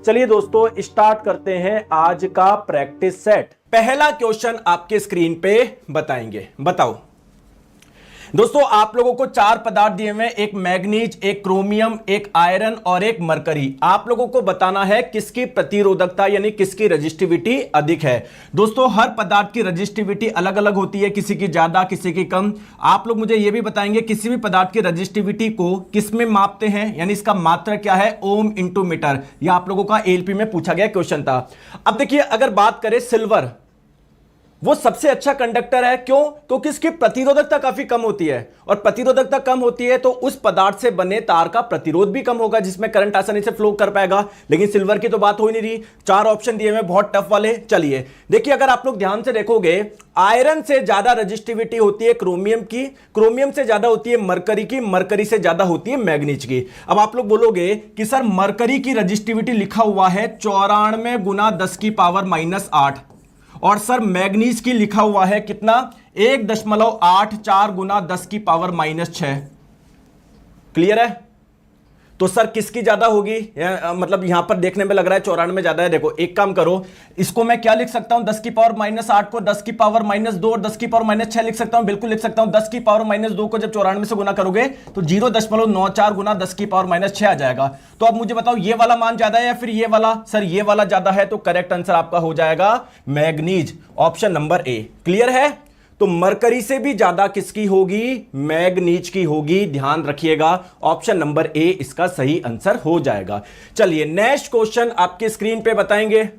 चलिए दोस्तों स्टार्ट करते हैं आज का प्रैक्टिस सेट। पहला क्वेश्चन आपके स्क्रीन पे बताएंगे। बताओ दोस्तों, आप लोगों को चार पदार्थ दिए हुए, एक मैग्नीज, एक क्रोमियम, एक आयरन और एक मरकरी। आप लोगों को बताना है किसकी प्रतिरोधकता यानी किसकी रजिस्टिविटी अधिक है। दोस्तों हर पदार्थ की रजिस्टिविटी अलग अलग होती है, किसी की ज्यादा किसी की कम। आप लोग मुझे यह भी बताएंगे किसी भी पदार्थ की रजिस्टिविटी को किस में मापते हैं, यानी इसका मात्रक क्या है, ओम इंटू मीटर। यह आप लोगों का एलपी में पूछा गया क्वेश्चन था। अब देखिए अगर बात करें सिल्वर, वो सबसे अच्छा कंडक्टर है। क्यों? क्योंकि इसकी प्रतिरोधकता काफी कम होती है, और प्रतिरोधकता कम होती है तो उस पदार्थ से बने तार का प्रतिरोध भी कम होगा, जिसमें करंट आसानी से फ्लो कर पाएगा। लेकिन सिल्वर की तो बात हो ही नहीं रही। चार ऑप्शन दिए हुए बहुत टफ वाले। चलिए देखिए, अगर आप लोग ध्यान से देखोगे, आयरन से ज्यादा रजिस्टिविटी होती है क्रोमियम की, क्रोमियम से ज्यादा होती है मरकरी की, मरकरी से ज्यादा होती है मैग्नीज की। अब आप लोग बोलोगे कि सर मरकरी की रजिस्टिविटी लिखा हुआ है 94 गुना 10 की पावर -8, और सर मैग्नीज की लिखा हुआ है कितना, 1.84 गुना 10 की पावर -6। क्लियर है? तो सर किसकी ज्यादा होगी? मतलब यहां पर देखने में लग रहा है 94 ज्यादा है। देखो एक काम करो, इसको मैं क्या लिख सकता हूं, 10 की पावर -8 को 10 की पावर -2 और 10 की पावर -6 लिख सकता हूं। बिल्कुल लिख सकता हूं। 10 की पावर -2 को जब 94 से गुना करोगे तो 0.94 गुना 10 की पावर -6 आ जाएगा। तो अब मुझे बताओ ये वाला मान ज्यादा है या फिर ये वाला? सर ये वाला ज्यादा है, तो करेक्ट आंसर आपका हो जाएगा manganese, option number A. Clear है? तो मरकरी से भी ज्यादा किसकी होगी? मैग्नीज की होगी। ध्यान रखिएगा, ऑप्शन नंबर ए इसका सही आंसर हो जाएगा। चलिए नेक्स्ट क्वेश्चन आपके स्क्रीन पे बताएंगे।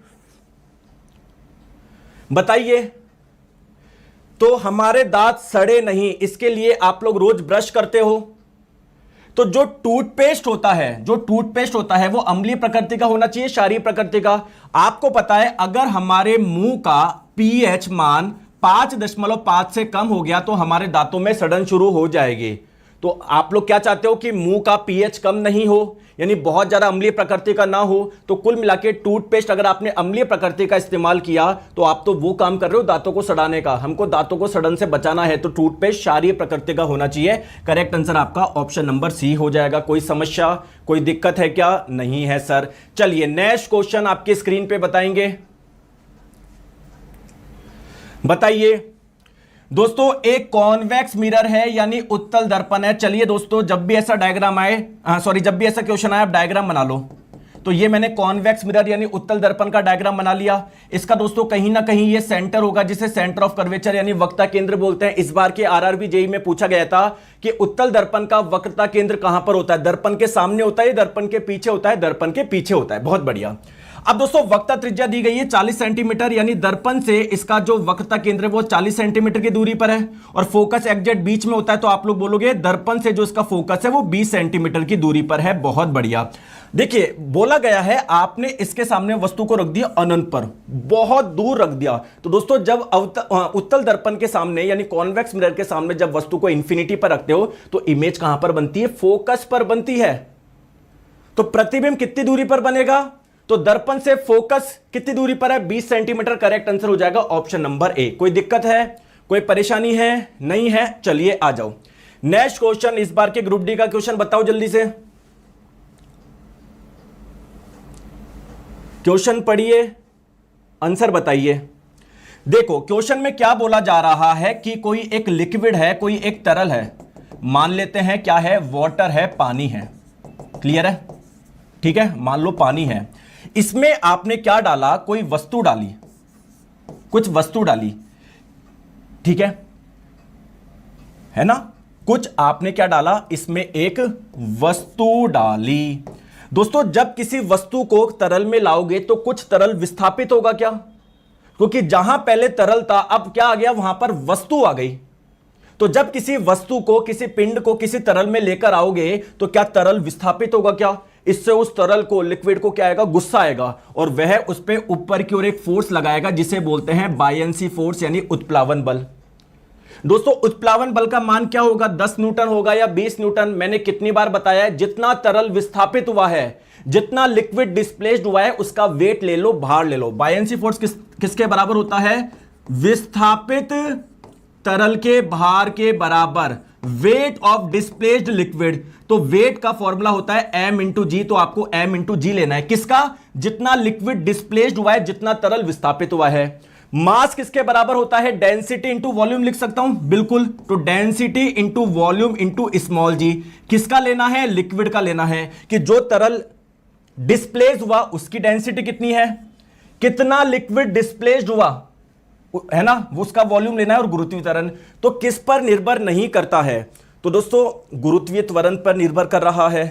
बताइए, तो हमारे दांत सड़े नहीं, इसके लिए आप लोग रोज ब्रश करते हो। तो जो टूथपेस्ट होता है वो अम्लीय प्रकृति का होना चाहिए, क्षारीय प्रकृति का। आपको पता है अगर हमारे मुंह का पीएच मान 5.5 से कम हो गया तो हमारे दांतों में सड़न शुरू हो जाएगी। तो आप लोग क्या चाहते हो कि मुंह का पीएच कम नहीं हो, यानी बहुत ज्यादा अम्लीय प्रकृति का ना हो। तो कुल मिलाके टूथपेस्ट अगर आपने अम्लीय प्रकृति का इस्तेमाल किया तो आप तो वो काम कर रहे हो दांतों को सड़ाने का। हमको दांतों को सड़न से बचाना है तो टूथपेस्ट क्षारीय प्रकृति का होना चाहिए। करेक्ट आंसर आपका ऑप्शन नंबर सी हो जाएगा। कोई समस्या, कोई दिक्कत है क्या? नहीं है सर। चलिए नेक्स्ट क्वेश्चन आपके स्क्रीन पे बताएंगे। बताइए दोस्तों, एक कॉन्वेक्स मिरर है यानी उत्तल दर्पण है। चलिए दोस्तों, जब भी ऐसा डायग्राम आए, जब भी ऐसा क्वेश्चन आए आप डायग्राम बना लो। तो ये मैंने कॉन्वेक्स मिरर यानी उत्तल दर्पण का डायग्राम बना लिया। इसका दोस्तों कहीं ना कहीं ये सेंटर होगा, जिसे सेंटर ऑफ कर्वेचर यानी वक्रता केंद्र बोलते हैं। इस बार के आरआरबी जेईई में पूछा गया था कि उत्तल दर्पण का वक्रता केंद्र कहां पर होता है? दर्पण के सामने होता है, दर्पण के पीछे होता है? दर्पण के पीछे होता है। बहुत बढ़िया। अब दोस्तों वक्रता त्रिज्या दी गई है 40 सेंटीमीटर, यानी दर्पण से इसका जो वक्रता केंद्र है वो 40 सेंटीमीटर की दूरी पर है, और फोकस एग्जैक्ट बीच में होता है। तो आप लोग बोलोगे दर्पण से जो इसका फोकस है वो 20 सेंटीमीटर की दूरी पर है। बहुत बढ़िया। देखिए बोला गया है आपने इसके सामने वस्तु को रख दिया अनंत पर, बहुत दूर रख दिया। तो दोस्तों जब उत्तल दर्पण के सामने यानी कॉन्वेक्स मिरर के सामने जब वस्तु को इंफिनिटी पर रखते हो तो इमेज कहां पर बनती है? फोकस पर बनती है। तो प्रतिबिंब कितनी दूरी पर बनेगा? तो दर्पण से फोकस कितनी दूरी पर है? 20 सेंटीमीटर। करेक्ट आंसर हो जाएगा ऑप्शन नंबर ए। कोई दिक्कत है, कोई परेशानी है? नहीं है। चलिए आ जाओ नेक्स्ट क्वेश्चन, इस बार के ग्रुप डी का क्वेश्चन बताओ जल्दी से। क्वेश्चन पढ़िए, आंसर बताइए। देखो क्वेश्चन में क्या बोला जा रहा है कि कोई एक लिक्विड है, कोई एक तरल है। मान लेते हैं क्या है? वाटर है, पानी है। क्लियर है? ठीक है, मान लो पानी है। इसमें आपने क्या डाला? कोई वस्तु डाली, कुछ वस्तु डाली। ठीक है ना? कुछ आपने क्या डाला? इसमें एक वस्तु डाली। दोस्तों जब किसी वस्तु को तरल में लाओगे तो कुछ तरल विस्थापित होगा क्या? क्योंकि जहां पहले तरल था अब क्या आ गया? वहां पर वस्तु आ गई। तो जब किसी वस्तु को, किसी पिंड को किसी तरल में लेकर आओगे तो क्या तरल विस्थापित होगा क्या? इससे उस तरल को, लिक्विड को क्या आएगा? गुस्सा आएगा, और वह उस पर ऊपर की ओर एक फोर्स लगाएगा जिसे बोलते हैं बायंसी फोर्स यानी उत्प्लावन बल। दोस्तों उत्प्लावन बल का मान क्या होगा? 10 न्यूटन होगा या 20 न्यूटन? मैंने कितनी बार बताया है, जितना तरल विस्थापित हुआ है, जितना लिक्विड डिस्प्लेस्ड हुआ है उसका वेट ले लो, भार ले लो। बायंसी फोर्स किसके बराबर होता है? विस्थापित तरल के भार के बराबर। वेट ऑफ डिस्प्लेस्ड लिक्विड, तो वेट का फॉर्मूला होता है m इंटू जी, तो आपको m इंटू जी लेना है। किसका? जितना लिक्विड डिस्प्लेस्ड हुआ है, जितना तरल विस्थापित हुआ है। मास किसके बराबर होता है? डेंसिटी इंटू वॉल्यूम लिख सकता हूं, बिल्कुल। तो density into volume into small g. किसका लेना है? लिक्विड का लेना है, कि जो तरल डिस्प्लेस हुआ उसकी डेंसिटी कितनी है, कितना लिक्विड डिस्प्लेस्ड हुआ है ना, उसका वॉल्यूम लेना है। और गुरुत्वीय त्वरण तो किस पर निर्भर नहीं करता है? तो दोस्तों गुरुत्वीय त्वरण पर निर्भर कर रहा है,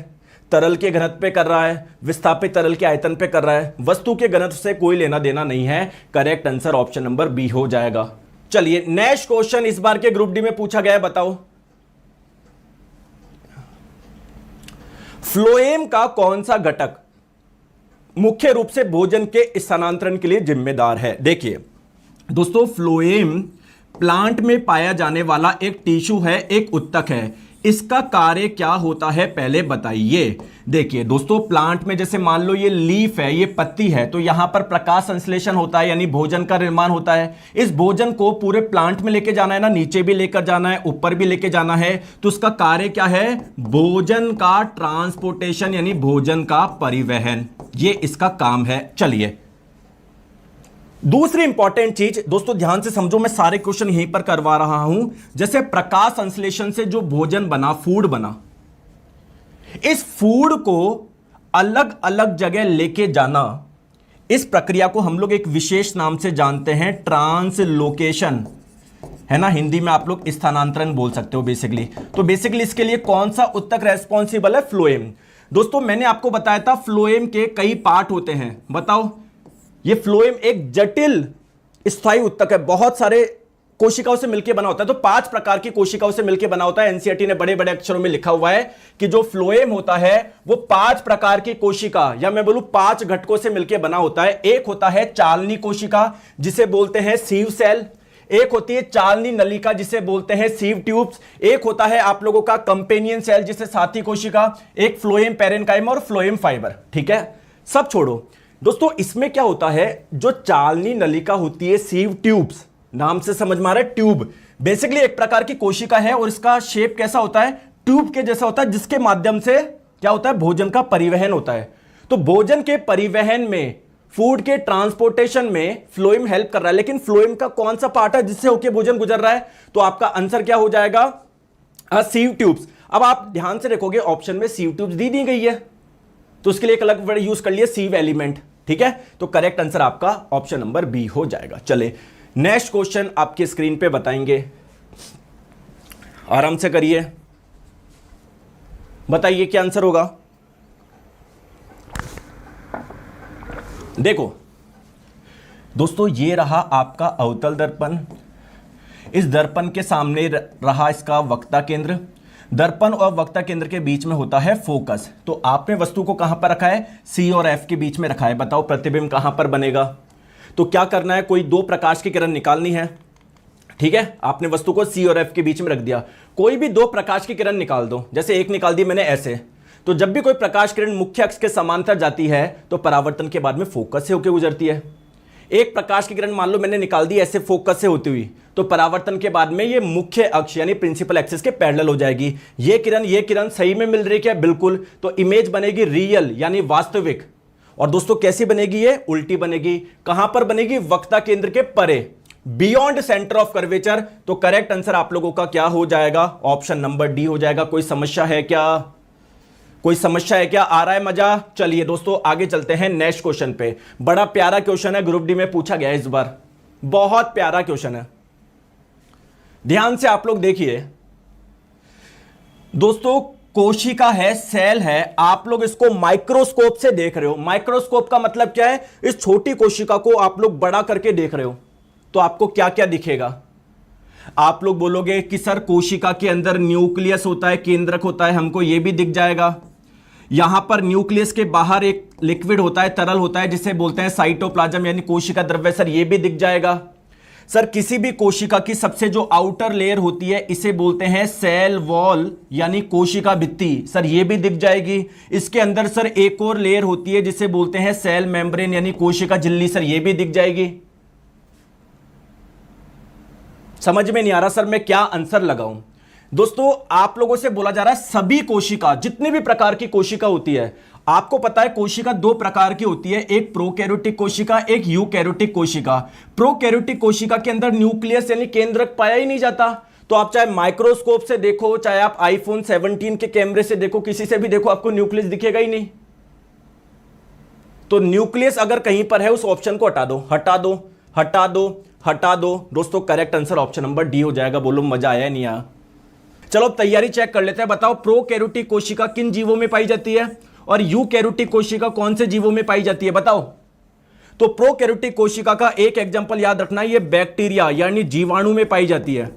तरल के घनत्व पे कर रहा है, विस्थापित तरल के आयतन पे कर रहा है, वस्तु के घनत्व से कोई लेना देना नहीं है। Correct answer option number B हो जाएगा। चलिए नेक्स्ट क्वेश्चन इस बार के ग्रुप डी में पूछा गया है, बताओ फ्लोएम का कौन सा घटक मुख्य रूप से भोजन के स्थानांतरण के लिए जिम्मेदार है? देखिए दोस्तों, फ्लोएम प्लांट में पाया जाने वाला एक टिश्यू है, एक उत्तक है। इसका कार्य क्या होता है पहले बताइए। देखिए दोस्तों, प्लांट में जैसे मान लो ये लीफ है, ये पत्ती है, तो यहां पर प्रकाश संश्लेषण होता है, यानी भोजन का निर्माण होता है। इस भोजन को पूरे प्लांट में लेके जाना है ना, नीचे भी लेकर जाना है, ऊपर भी लेके जाना है। तो उसका कार्य क्या है? भोजन का ट्रांसपोर्टेशन, यानी भोजन का परिवहन, ये इसका काम है। चलिए दूसरी इंपॉर्टेंट चीज दोस्तों ध्यान से समझो, मैं सारे क्वेश्चन यहीं पर करवा रहा हूं। जैसे प्रकाश संश्लेषण से जो भोजन बना, फूड बना, इस फूड को अलग अलग जगह लेके जाना, इस प्रक्रिया को हम लोग एक विशेष नाम से जानते हैं, ट्रांसलोकेशन, है ना। हिंदी में आप लोग स्थानांतरण बोल सकते हो बेसिकली। तो बेसिकली इसके लिए कौन सा उत्तक रेस्पॉन्सिबल है? फ्लोएम। दोस्तों मैंने आपको बताया था फ्लोएम के कई पार्ट होते हैं, बताओ। ये फ्लोएम एक जटिल स्थायी उत्तक है, बहुत सारे कोशिकाओं से मिलकर बना होता है। तो 5 प्रकार की कोशिकाओं से मिलकर बना होता है। एनसीईआरटी ने बड़े बड़े अक्षरों में लिखा हुआ है कि जो फ्लोएम होता है वो 5 प्रकार की कोशिका, या मैं बोलूं 5 घटकों से मिलकर बना होता है। एक होता है चालनी कोशिका, जिसे बोलते हैं सीव सेल। एक होती है चालनी नलिका, जिसे बोलते हैं सीव ट्यूब्स। एक होता है आप लोगों का कंपेनियन सेल, जिसे साथी कोशिका। एक फ्लोएम पैरेन्काइमा और फ्लोएम फाइबर। ठीक है, सब छोड़ो दोस्तों, इसमें क्या होता है, जो चालनी नलिका होती है, सीव ट्यूब्स, नाम से समझ में आ रहा है, ट्यूब बेसिकली एक प्रकार की कोशिका है, और इसका शेप कैसा होता है? ट्यूब के जैसा होता है, जिसके माध्यम से क्या होता है? भोजन का परिवहन होता है। तो भोजन के परिवहन में, फूड के ट्रांसपोर्टेशन में फ्लोएम हेल्प कर रहा है। लेकिन फ्लोएम का कौन सा पार्ट है जिससे होकर भोजन गुजर रहा है? तो आपका आंसर क्या हो जाएगा? Sieve tubes. अब आप ध्यान से देखोगे ऑप्शन में सीव ट्यूब्स दी गई है, तो उसके लिए एक अलग वर्ड यूज कर लिया, सीव एलिमेंट। ठीक है, तो करेक्ट आंसर आपका ऑप्शन नंबर बी हो जाएगा। चले नेक्स्ट क्वेश्चन आपके स्क्रीन पे बताएंगे, आराम से करिए, बताइए क्या आंसर होगा। देखो दोस्तों, ये रहा आपका अवतल दर्पण, इस दर्पण के सामने रहा इसका वक्ता केंद्र। दर्पण और वक्ता केंद्र के बीच में होता है फोकस। तो आपने वस्तु को कहां पर रखा है? सी और एफ के बीच में रखा है। बताओ प्रतिबिंब कहां पर बनेगा? तो क्या करना है, कोई 2 प्रकाश की किरण निकालनी है। ठीक है, आपने वस्तु को सी और एफ के बीच में रख दिया। कोई भी 2 प्रकाश की किरण निकाल दो, जैसे एक निकाल दी मैंने ऐसे। तो जब भी कोई प्रकाश किरण मुख्य अक्ष के समांतर जाती है तो परावर्तन के बाद में फोकस से होकर गुजरती है। एक प्रकाश की किरण मान लो मैंने निकाल दी ऐसे फोकस से होती हुई, तो परावर्तन के बाद में ये मुख्य अक्ष यानी प्रिंसिपल एक्सिस के पैरेलल हो जाएगी। ये किरण सही में मिल रही है क्या? बिल्कुल। तो इमेज बनेगी रियल यानी वास्तविक। और दोस्तों कैसी बनेगी? ये उल्टी बनेगी। कहां पर बनेगी? वक्ता केंद्र के परे, बियॉन्ड सेंटर ऑफ कर्वेचर। तो करेक्ट आंसर आप लोगों का क्या हो जाएगा? ऑप्शन नंबर डी हो जाएगा। कोई समस्या है क्या? कोई समस्या है क्या? आ रहा है मजा? चलिए दोस्तों आगे चलते हैं नेक्स्ट क्वेश्चन पे। बड़ा प्यारा क्वेश्चन है, ग्रुप डी में पूछा गया इस बार, बहुत प्यारा क्वेश्चन है, ध्यान से आप लोग देखिए। दोस्तों कोशिका है, सेल है, आप लोग इसको माइक्रोस्कोप से देख रहे हो। माइक्रोस्कोप का मतलब क्या है? इस छोटी कोशिका को आप लोग बड़ा करके देख रहे हो, तो आपको क्या क्या दिखेगा? आप लोग बोलोगे कि सर कोशिका के अंदर न्यूक्लियस होता है, केंद्रक होता है, हमको यह भी दिख जाएगा। यहां पर न्यूक्लियस के बाहर एक लिक्विड होता है, तरल होता है, जिसे बोलते हैं साइटोप्लाज्म यानी कोशिका द्रव्य। सर ये भी दिख जाएगा। सर किसी भी कोशिका की सबसे जो आउटर लेयर होती है इसे बोलते हैं सेल वॉल यानी कोशिका भित्ति। सर ये भी दिख जाएगी। इसके अंदर सर एक और लेयर होती है जिसे बोलते हैं सेल मेम्ब्रेन यानी कोशिका झिल्ली। सर ये भी दिख जाएगी। समझ में नहीं आ रहा सर मैं क्या आंसर लगाऊं? दोस्तों आप लोगों से बोला जा रहा है सभी कोशिका, जितने भी प्रकार की कोशिका होती है, आपको पता है कोशिका दो प्रकार की होती है, एक प्रोकैरियोटिक कोशिका, एक यूकैरियोटिक कोशिका। प्रोकैरियोटिक कोशिका के अंदर न्यूक्लियस यानी केंद्रक पाया ही नहीं जाता। तो आप चाहे माइक्रोस्कोप से देखो, चाहे आप आईफोन 17 के कैमरे से देखो, किसी से भी देखो, आपको न्यूक्लियस दिखेगा ही नहीं। तो न्यूक्लियस अगर कहीं पर है उस ऑप्शन को हटा दो, हटा दो, हटा दो, हटा दो। दोस्तों correct answer option number D हो जाएगा। बोलो मजा आया नहीं आया? चलो अब तैयारी चेक कर लेते हैं। बताओ प्रोकैरियोटिक कोशिका किन जीवों में पाई जाती है और यूकैरियोटिक कोशिका कौन से जीवों में पाई जाती है? बताओ। तो प्रोकैरियोटिक कोशिका का एक एग्जांपल याद रखना, ये बैक्टीरिया यानी जीवाणु में पाई जाती है।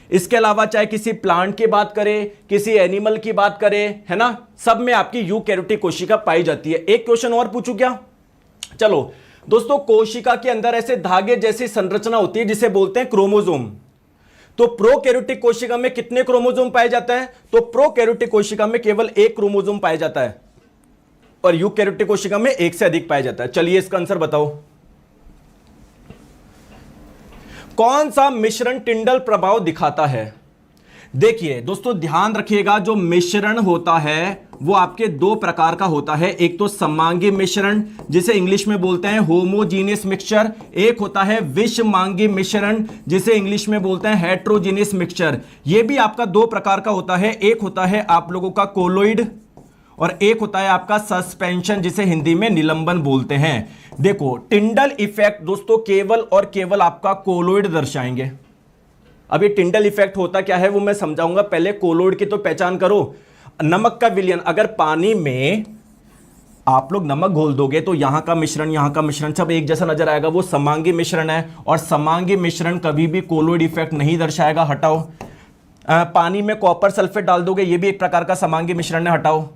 इसके अलावा चाहे किसी प्लांट की बात करें, किसी एनिमल की बात करें, है ना, सब में आपकी यूकैरियोटिक कोशिका पाई जाती है। एक क्वेश्चन और पूछूं क्या? चलो दोस्तों, कोशिका के अंदर ऐसे धागे जैसी संरचना होती है जिसे बोलते हैं क्रोमोसोम। तो प्रोकैरियोटिक कोशिका में कितने क्रोमोसोम पाए जाते हैं? तो प्रोकैरियोटिक कोशिका में केवल एक क्रोमोसोम पाया जाता है और यूकैरियोटिक कोशिका में एक से अधिक पाया जाता है। चलिए इसका आंसर बताओ। कौन सा मिश्रण टिंडल प्रभाव दिखाता है? देखिए दोस्तों ध्यान रखिएगा, जो मिश्रण होता है वो आपके दो प्रकार का होता है। एक तो समांगी मिश्रण जिसे इंग्लिश में बोलते हैं होमोजीनियस मिक्सचर, एक होता है विषमांगी मिश्रण जिसे इंग्लिश में बोलते हैं हेट्रोजीनियस मिक्सचर। ये भी आपका दो प्रकार का होता है। एक होता है आप लोगों का कोलोइड और एक होता है आपका सस्पेंशन जिसे हिंदी में निलंबन बोलते हैं। देखो टिंडल इफेक्ट दोस्तों केवल और केवल आपका कोलोइड दर्शाएंगे। अब ये टिंडल इफेक्ट होता क्या है वो मैं समझाऊंगा, पहले कोलोइड की तो पहचान करो। नमक का विलयन, अगर पानी में आप लोग नमक घोल दोगे तो यहां का मिश्रण सब एक जैसा नजर आएगा, वो समांगी मिश्रण है। और समांगी मिश्रण कभी भी कोलोइड इफेक्ट नहीं दर्शाएगा, हटाओ। पानी में कॉपर सल्फेट डाल दोगे, ये भी एक प्रकार का समांगी मिश्रण है, हटाओ।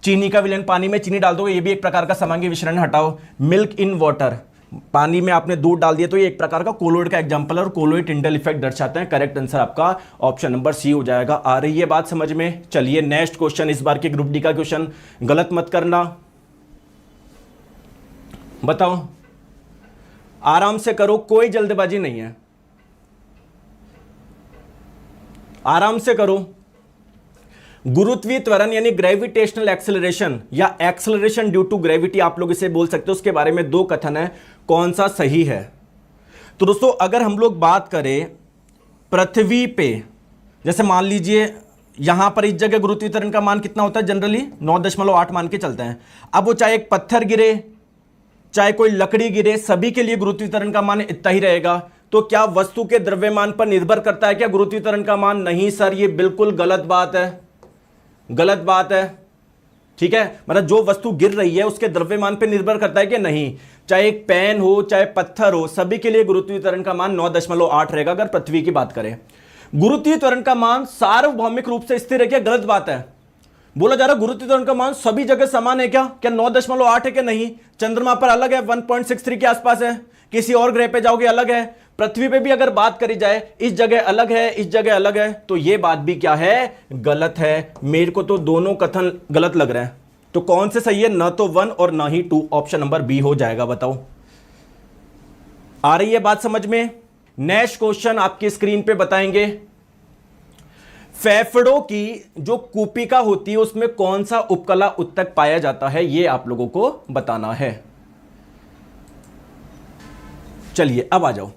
चीनी का विलयन, पानी में चीनी डाल दोगे, ये भी एक प्रकार का समांगी मिश्रण है, हटाओ। मिल्क इन वाटर, पानी में आपने दूध डाल दिया तो ये एक प्रकार का कोलोइड का एग्जांपल है और कोलोइड टिंडल इफेक्ट दर्शाते हैं। करेक्ट आंसर आपका ऑप्शन नंबर सी हो जाएगा। आ रही है बात समझ में? चलिए नेक्स्ट क्वेश्चन, इस बार के ग्रुप डी का क्वेश्चन, गलत मत करना। बताओ, आराम से करो, कोई जल्दबाजी नहीं है, आराम से करो। गुरुत्वीय त्वरण यानी ग्रेविटेशनल एक्सेलरेशन या एक्सेलरेशन ड्यू टू ग्रेविटी आप लोग इसे बोल सकते हो, उसके बारे में दो कथन है, कौन सा सही है? तो दोस्तों अगर हम लोग बात करें पृथ्वी पे, जैसे मान लीजिए यहां पर इस जगह गुरुत्वीय त्वरण का मान कितना होता है? जनरली 9.8 मान के चलते हैं। अब वो चाहे एक पत्थर गिरे चाहे कोई लकड़ी गिरे, सभी के लिए गुरुत्वीय त्वरण का मान इतना ही रहेगा। तो क्या वस्तु के द्रव्यमान पर निर्भर करता है क्या गुरुत्वीय त्वरण का मान? नहीं सर, ये बिल्कुल गलत बात है, गलत बात है। ठीक है, मतलब जो वस्तु गिर रही है उसके द्रव्यमान पे निर्भर करता है कि नहीं। चाहे एक पेन हो चाहे पत्थर हो, सभी के लिए गुरुत्वीय त्वरण का मान 9.8 रहेगा अगर पृथ्वी की बात करें। गुरुत्वीय त्वरण का मान सार्वभौमिक रूप से स्थिर है क्या? गलत बात है। बोला जा रहा है गुरुत्वीय त्वरण का मान सभी जगह समान है क्या? क्या 9.8 है क्या? नहीं, चंद्रमा पर अलग है, 1.63 के आसपास है, किसी और ग्रह पे जाओगे अलग है, पृथ्वी पे भी अगर बात करी जाए इस जगह अलग है, इस जगह अलग है, तो ये बात भी क्या है? गलत है। मेरे को तो दोनों कथन गलत लग रहे हैं। तो कौन से सही है? न तो 1 और ना ही 2, ऑप्शन नंबर बी हो जाएगा। बताओ, आ रही है बात समझ में? नेक्स्ट क्वेश्चन आपकी स्क्रीन पे बताएंगे। फेफड़ों की जो कूपिका होती है उसमें कौन सा उपकला उत्तक पाया जाता है, ये आप लोगों को बताना है। चलिए अब आ जाओ।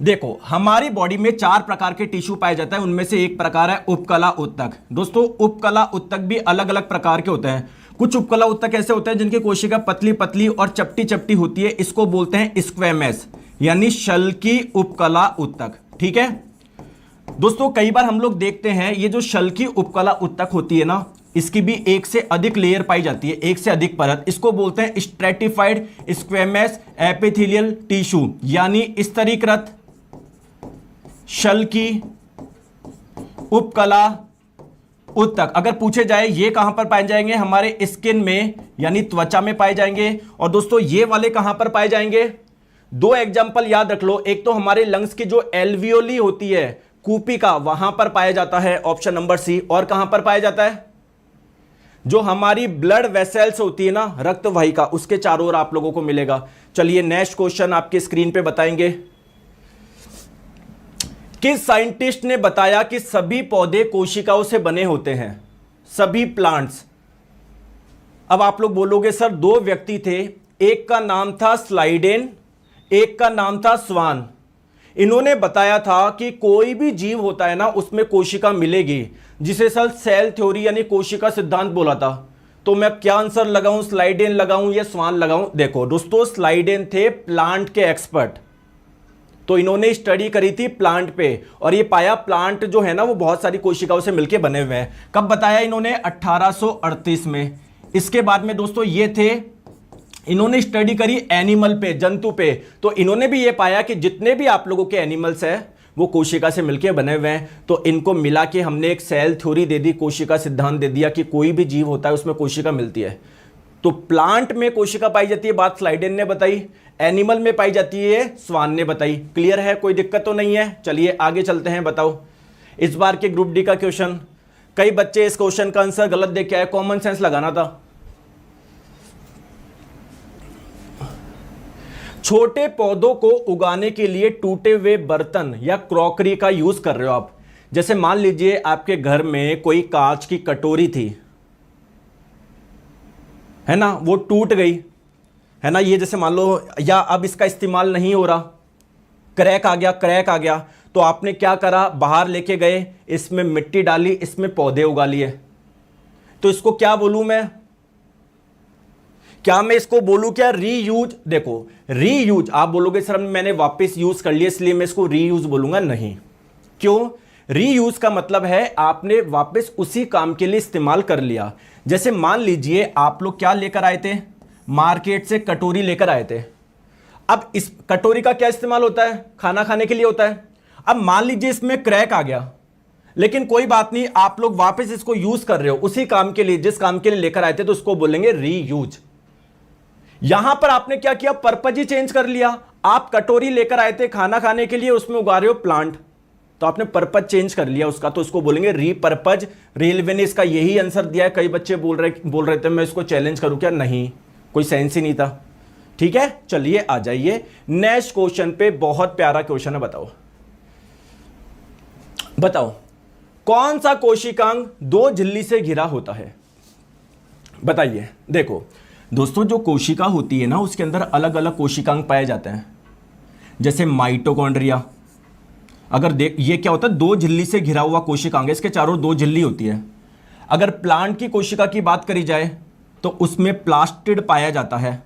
देखो हमारी बॉडी में 4 प्रकार के टिश्यू पाए जाते हैं, उनमें से एक प्रकार है उपकला उत्तक। दोस्तों उपकला उत्तक भी अलग अलग प्रकार के होते हैं। कुछ उपकला उत्तक ऐसे होते हैं जिनकी कोशिका पतली पतली और चपटी चपटी होती है, इसको बोलते हैं स्क्वैमस यानी शल्की उपकला उत्तक। ठीक है दोस्तों, कई बार हम लोग देखते हैं ये जो शल्की उपकला उत्तक होती है ना, इसकी भी एक से अधिक लेयर पाई जाती है, एक से अधिक परत। इसको बोलते हैं स्ट्रेटिफाइड स्क्वैमस एपिथेलियल टिश्यू यानी स्तरीकृत शल्की उपकला उत्तक। अगर पूछे जाए ये कहां पर पाए जाएंगे? हमारे स्किन में यानी त्वचा में पाए जाएंगे। और दोस्तों ये वाले कहां पर पाए जाएंगे? 2 एग्जांपल याद रख लो। एक तो हमारे लंग्स की जो एल्वियोली होती है कूपिका, वहां पर पाया जाता है, ऑप्शन नंबर सी। और कहां पर पाया जाता है? जो हमारी ब्लड वेसल्स होती है ना, रक्त वाहिका, उसके चारों ओर आप लोगों को मिलेगा। चलिए नेक्स्ट क्वेश्चन आपके स्क्रीन पे बताएंगे। किस साइंटिस्ट ने बताया कि सभी पौधे कोशिकाओं से बने होते हैं, सभी प्लांट्स? अब आप लोग बोलोगे सर दो व्यक्ति थे, एक का नाम था स्लाइडेन, एक का नाम था स्वान। इन्होंने बताया था कि कोई भी जीव होता है ना उसमें कोशिका मिलेगी, जिसे सर सेल थ्योरी यानी कोशिका सिद्धांत बोला था। तो मैं क्या आंसर लगाऊं, स्लाइडेन लगाऊं या स्वान लगाऊं? देखो दोस्तों, स्लाइडेन थे प्लांट के एक्सपर्ट, तो इन्होंने स्टडी करी थी प्लांट पे और ये पाया प्लांट जो है ना वो बहुत सारी कोशिकाओं से मिलकर बने हुए हैं। कब बताया इन्होंने? 1838 में। इसके बाद में दोस्तों ये थे, इन्होंने स्टडी करी एनिमल पे, जंतु पे, तो इन्होंने भी ये पाया कि जितने भी आप लोगों के एनिमल्स हैं वो कोशिका से मिलकर बने हुए हैं। तो इनको मिला के हमने एक सेल थ्योरी दे दी, कोशिका सिद्धांत दे दिया कि कोई भी जीव होता है उसमें कोशिका मिलती है। तो प्लांट में कोशिका पाई जाती है, बात स्लाइडेन ने बताई, एनिमल में पाई जाती है स्वान ने बताई। क्लियर है, कोई दिक्कत तो नहीं है? चलिए आगे चलते हैं। बताओ इस बार के ग्रुप डी का क्वेश्चन, कई बच्चे इस क्वेश्चन का आंसर गलत देख के आए, कॉमन सेंस लगाना था। छोटे पौधों को उगाने के लिए टूटे हुए बर्तन या क्रॉकरी का यूज कर रहे हो आप। जैसे मान लीजिए आपके घर में कोई कांच की कटोरी थी, है ना, वो टूट गई, है ना, ये जैसे मान लो, या अब इसका इस्तेमाल नहीं हो रहा, क्रैक आ गया, तो आपने क्या करा, बाहर लेके गए, इसमें मिट्टी डाली, इसमें पौधे उगा लिए। तो इसको क्या बोलूं मैं? क्या मैं इसको बोलूं क्या रीयूज? देखो रीयूज, आप बोलोगे सर मैंने वापस यूज कर लिया इसलिए मैं इसको रीयूज बोलूंगा, नहीं। क्यों? रीयूज का मतलब है आपने वापस उसी काम के लिए इस्तेमाल कर लिया। जैसे मान लीजिए आप लोग क्या लेकर आए थे, मार्केट से कटोरी लेकर आए थे। अब इस कटोरी का क्या इस्तेमाल होता है? खाना खाने के लिए होता है। अब मान लीजिए इसमें क्रैक आ गया, लेकिन कोई बात नहीं, आप लोग वापस इसको यूज कर रहे हो उसी काम के लिए जिस काम के लिए लेकर आए थे, तो उसको बोलेंगे रीयूज। यहां पर आपने क्या किया, पर्पज ही चेंज कर लिया। आप कटोरी लेकर आए थे खाना खाने के लिए, उसमें उगा रहे हो प्लांट, तो आपने पर्पज चेंज कर लिया उसका, तो उसको बोलेंगे रीपर्पज। रेलवे ने इसका यही आंसर दिया है। कई बच्चे बोल रहे थे मैं इसको चैलेंज करूं क्या? नहीं, कोई सेंस ही नहीं था। ठीक है, चलिए आ जाइए नेक्स्ट क्वेश्चन पे। बहुत प्यारा क्वेश्चन है, बताओ कौन सा कोशिकांग दो झिल्ली से घिरा होता है? बताइए। देखो दोस्तों, जो कोशिका होती है ना उसके अंदर अलग अलग कोशिकांग पाए जाते हैं। जैसे माइटोकॉन्ड्रिया, अगर देख ये क्या होता है, दो झिल्ली से घिरा हुआ कोशिकांग, इसके चारों दो झिल्ली होती है। अगर प्लांट की कोशिका की बात करी जाए तो उसमें प्लास्टिड पाया जाता है,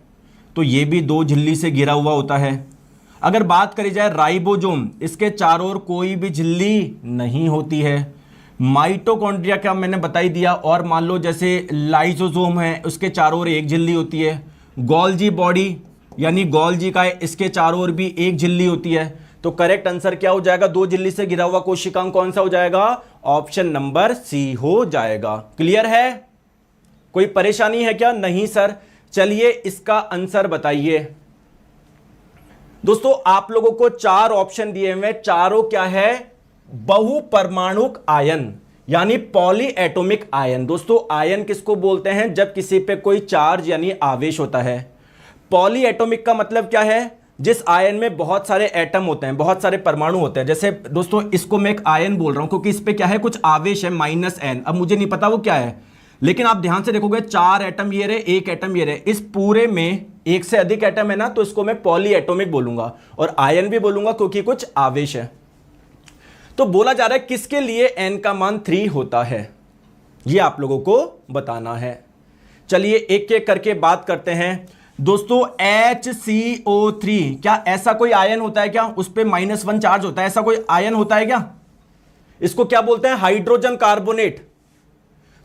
तो ये भी दो झिल्ली से घिरा हुआ होता है। अगर बात करी जाए राइबोसोम, इसके चारों ओर कोई भी झिल्ली नहीं होती है। माइटोकॉन्ड्रिया का मैंने बता ही दिया। और मान लो जैसे लाइसोसोम है, उसके चारों ओर एक झिल्ली होती है। गोल्जी बॉडी यानी गोल्जी का है, इसके चारों ओर भी एक झिल्ली होती है। तो करेक्ट आंसर क्या हो जाएगा? दो झिल्ली से घिरा हुआ कोशिकांग कौन सा हो जाएगा? ऑप्शन नंबर सी हो जाएगा। क्लियर है? कोई परेशानी है क्या? नहीं सर। चलिए इसका आंसर बताइए। दोस्तों आप लोगों को चार ऑप्शन दिए हुए, चारों क्या है? बहुपरमाणुक आयन यानी पॉली एटॉमिक आयन। दोस्तों आयन किसको बोलते हैं? जब किसी पे कोई चार्ज यानी आवेश होता है। पॉली एटॉमिक का मतलब क्या है? जिस आयन में बहुत सारे एटम होते हैं, बहुत सारे परमाणु होते हैं। जैसे दोस्तों इसको मैं एक आयन बोल रहा हूं क्योंकि इस पे क्या है, कुछ आवेश है -n। अब मुझे नहीं पता वो क्या है, लेकिन आप ध्यान से देखोगे 4 एटम ये रहे, 1 एटम ये रहे, इस पूरे में एक से अधिक एटम है ना, तो इसको मैं पॉली एटॉमिक बोलूंगा और आयन भी बोलूंगा क्योंकि कुछ आवेश है। तो बोला जा रहा है किसके लिए n का मान 3 होता है, ये आप लोगों को बताना है। चलिए एक एक करके बात करते हैं। दोस्तों HCO3 क्या ऐसा कोई आयन होता है क्या? उस पे -1 चार्ज होता है, ऐसा कोई आयन होता है क्या? इसको क्या बोलते हैं? Hydrogen carbonate.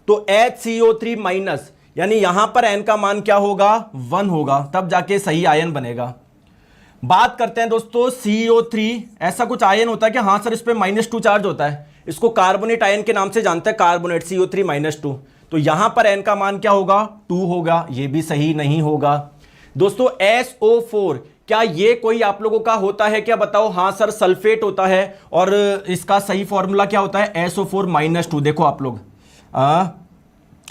तो HCO3- यानी यहां पर n का मान क्या होगा? 1 होगा, तब जाके सही आयन बनेगा। बात करते हैं दोस्तों CO3, ऐसा कुछ आयन होता है क्या? हाँ सर, इस पे -2 चार्ज होता है, इसको कार्बोनेट आयन के नाम से जानते हैं, कार्बोनेट CO3-2। तो यहां पर n का मान क्या होगा? 2 होगा, ये भी सही नहीं होगा। दोस्तों SO4 क्या ये कोई आप लोगों का होता है क्या? बताओ। हाँ सर, सल्फेट होता है और इसका सही फॉर्मूला क्या होता है? SO4-2। देखो आप लोग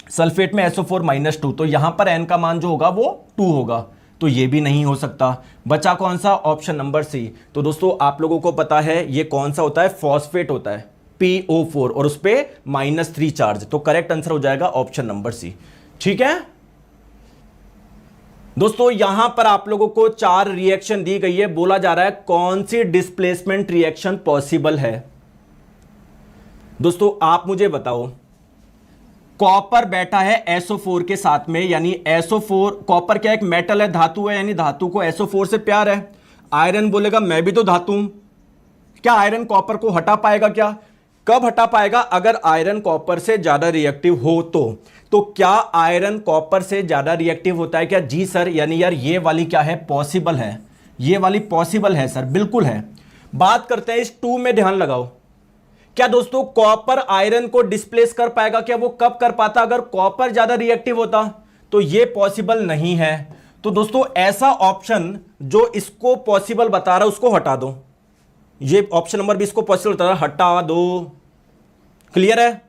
सल्फेट में SO4-2, तो यहां पर n का मान जो होगा वो 2 होगा। तो ये भी नहीं हो सकता। बचा कौन सा? Option number C. तो दोस्तों आप लोगों को पता है ये कौन सा होता है? फॉस्फेट होता है, PO4, और उस पर -3 चार्ज। तो करेक्ट आंसर हो जाएगा ऑप्शन नंबर सी। ठीक है दोस्तों, यहां पर आप लोगों को 4 रिएक्शन दी गई है। बोला जा रहा है कौन सी डिस्प्लेसमेंट रिएक्शन पॉसिबल है। दोस्तों आप मुझे बताओ, कॉपर बैठा है SO4 के साथ में, यानी SO4, कॉपर क्या एक मेटल है, धातु है, यानी धातु को SO4 से प्यार है। आयरन बोलेगा मैं भी तो धातु हूं। क्या आयरन कॉपर को हटा पाएगा? क्या कब हटा पाएगा? अगर आयरन कॉपर से ज्यादा रिएक्टिव हो तो क्या आयरन कॉपर से ज्यादा रिएक्टिव होता है क्या? जी सर, यानी यार ये वाली क्या है? पॉसिबल है। ये वाली पॉसिबल है सर, बिल्कुल है। बात करते हैं इस 2 में, ध्यान लगाओ। क्या दोस्तों कॉपर आयरन को डिस्प्लेस कर पाएगा? क्या वो कब कर पाता? अगर कॉपर ज्यादा रिएक्टिव होता। तो ये पॉसिबल नहीं है। तो दोस्तों ऐसा ऑप्शन जो इसको पॉसिबल बता रहा है उसको हटा दो। ये ऑप्शन नंबर 20 को पॉसिबल बता रहा है, हटा दो। क्लियर है?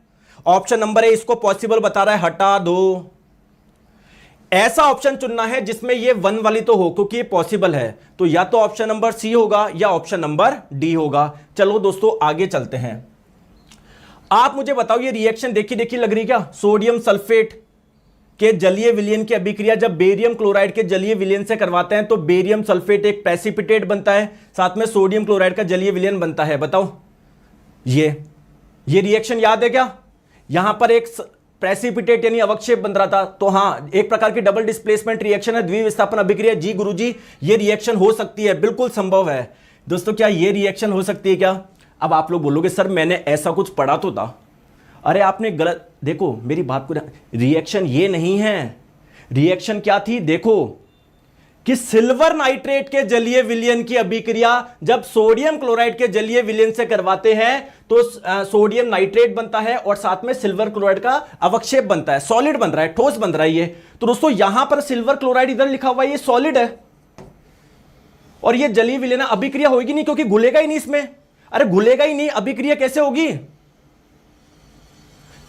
ऑप्शन नंबर ए इसको पॉसिबल बता रहा है, हटा दो। ऐसा ऑप्शन चुनना है जिसमें ये 1 वाली तो हो, क्योंकि ये पॉसिबल है। तो या तो ऑप्शन नंबर सी होगा या ऑप्शन नंबर डी होगा। चलो दोस्तों आगे चलते हैं। आप मुझे बताओ, ये रिएक्शन देखी देखी लग रही क्या? सोडियम सल्फेट के जलीय विलयन की अभिक्रिया जब बेरियम क्लोराइड के जलीय विलयन से करवाते हैं तो बेरियम सल्फेट एक प्रेसिपिटेट बनता है, साथ में सोडियम क्लोराइड का जलीय विलयन बनता है। बताओ ये रिएक्शन याद है क्या? यहां पर एक प्रेसिपिटेट यानी अवक्षेप बन रहा था। तो हां, एक प्रकार की डबल डिस्प्लेसमेंट रिएक्शन है, द्विविस्थापन अभिक्रिया। जी गुरुजी, ये रिएक्शन हो सकती है, बिल्कुल संभव है। दोस्तों क्या ये रिएक्शन हो सकती है क्या? अब आप लोग बोलोगे सर मैंने ऐसा कुछ पढ़ा तो था। अरे आपने गलत, देखो मेरी बात को, रिएक्शन ये नहीं है। रिएक्शन क्या थी? देखो कि सिल्वर नाइट्रेट के जलीय विलयन की अभिक्रिया जब सोडियम क्लोराइड के जलीय विलयन से करवाते हैं तो सोडियम नाइट्रेट बनता है और साथ में सिल्वर क्लोराइड का अवक्षेप बनता है, सॉलिड बन रहा है, ठोस बन रहा है ये। तो दोस्तों यहां पर सिल्वर क्लोराइड इधर लिखा हुआ है, ये सॉलिड है और ये जलीय विलयन अभिक्रिया होगी नहीं, क्योंकि घुलेगा ही नहीं इसमें। अरे घुलेगा ही नहीं, अभिक्रिया कैसे होगी?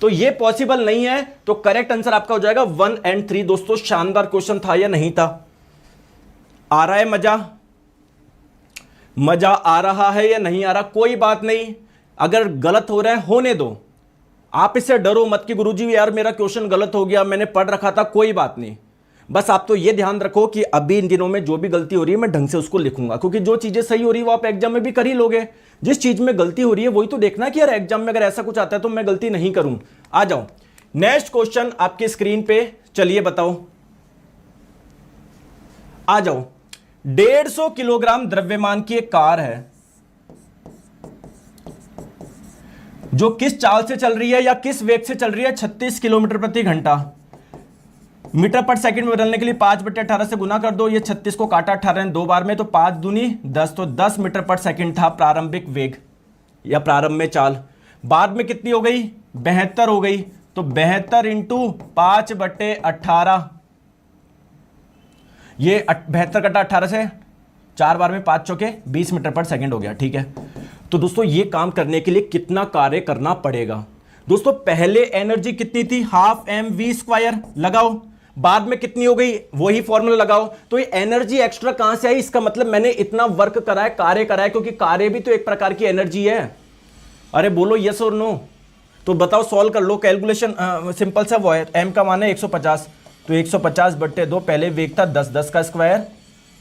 तो ये पॉसिबल नहीं है। तो करेक्ट आंसर आपका हो जाएगा 1 और 3। दोस्तों शानदार क्वेश्चन था या नहीं था? आ रहा है मजा? मजा आ रहा है या नहीं आ रहा? कोई बात नहीं, अगर गलत हो रहा है होने दो। आप इससे डरो मत कि गुरुजी यार मेरा क्वेश्चन गलत हो गया, मैंने पढ़ रखा था। कोई बात नहीं, बस आप तो ये ध्यान रखो कि अभी इन दिनों में जो भी गलती हो रही है मैं ढंग से उसको लिखूंगा, क्योंकि जो चीजें सही हो रही है वो आप एग्जाम में भी कर ही लोगे। जिस चीज में गलती हो रही है वही तो देखना कि यार एग्जाम में अगर ऐसा कुछ आता है तो मैं गलती नहीं करूं। आ जाओ नेक्स्ट क्वेश्चन आपकी स्क्रीन पे, चलिए बताओ, आ जाओ। 150 किलोग्राम द्रव्यमान की एक कार है जो किस चाल से चल रही है या किस वेग से चल रही है? 36 किलोमीटर प्रति घंटा। मीटर पर सेकंड में बदलने के लिए 5/18 से गुना कर दो। ये 36 को काटा 18 ने 2 बार में, तो 5 दूनी 10, तो 10 मीटर पर सेकंड था प्रारंभिक वेग या प्रारंभ में चाल। बाद में कितनी हो गई? 72 हो गई। तो 72 इंटू 5/18, ये 72 कटा 18 से 4 बार में 5 चौके 20 मीटर पर सेकंड हो गया। ठीक है, तो दोस्तों ये काम करने के लिए कितना कार्य करना पड़ेगा? दोस्तों पहले एनर्जी कितनी थी? Half mv²। लगाओ। बाद में कितनी हो गई? वही फॉर्मूला लगाओ। तो ये एनर्जी एक्स्ट्रा कहां से आई? इसका मतलब मैंने इतना वर्क करा है, कार्य करा है, क्योंकि कार्य भी तो एक प्रकार की एनर्जी है। अरे बोलो यस और नो। तो बताओ, सॉल्व कर लो, कैलकुलेशन सिंपल सा वो है। m का मान है 150, तो 150/2, पहले वेग था 10, 10 का स्क्वायर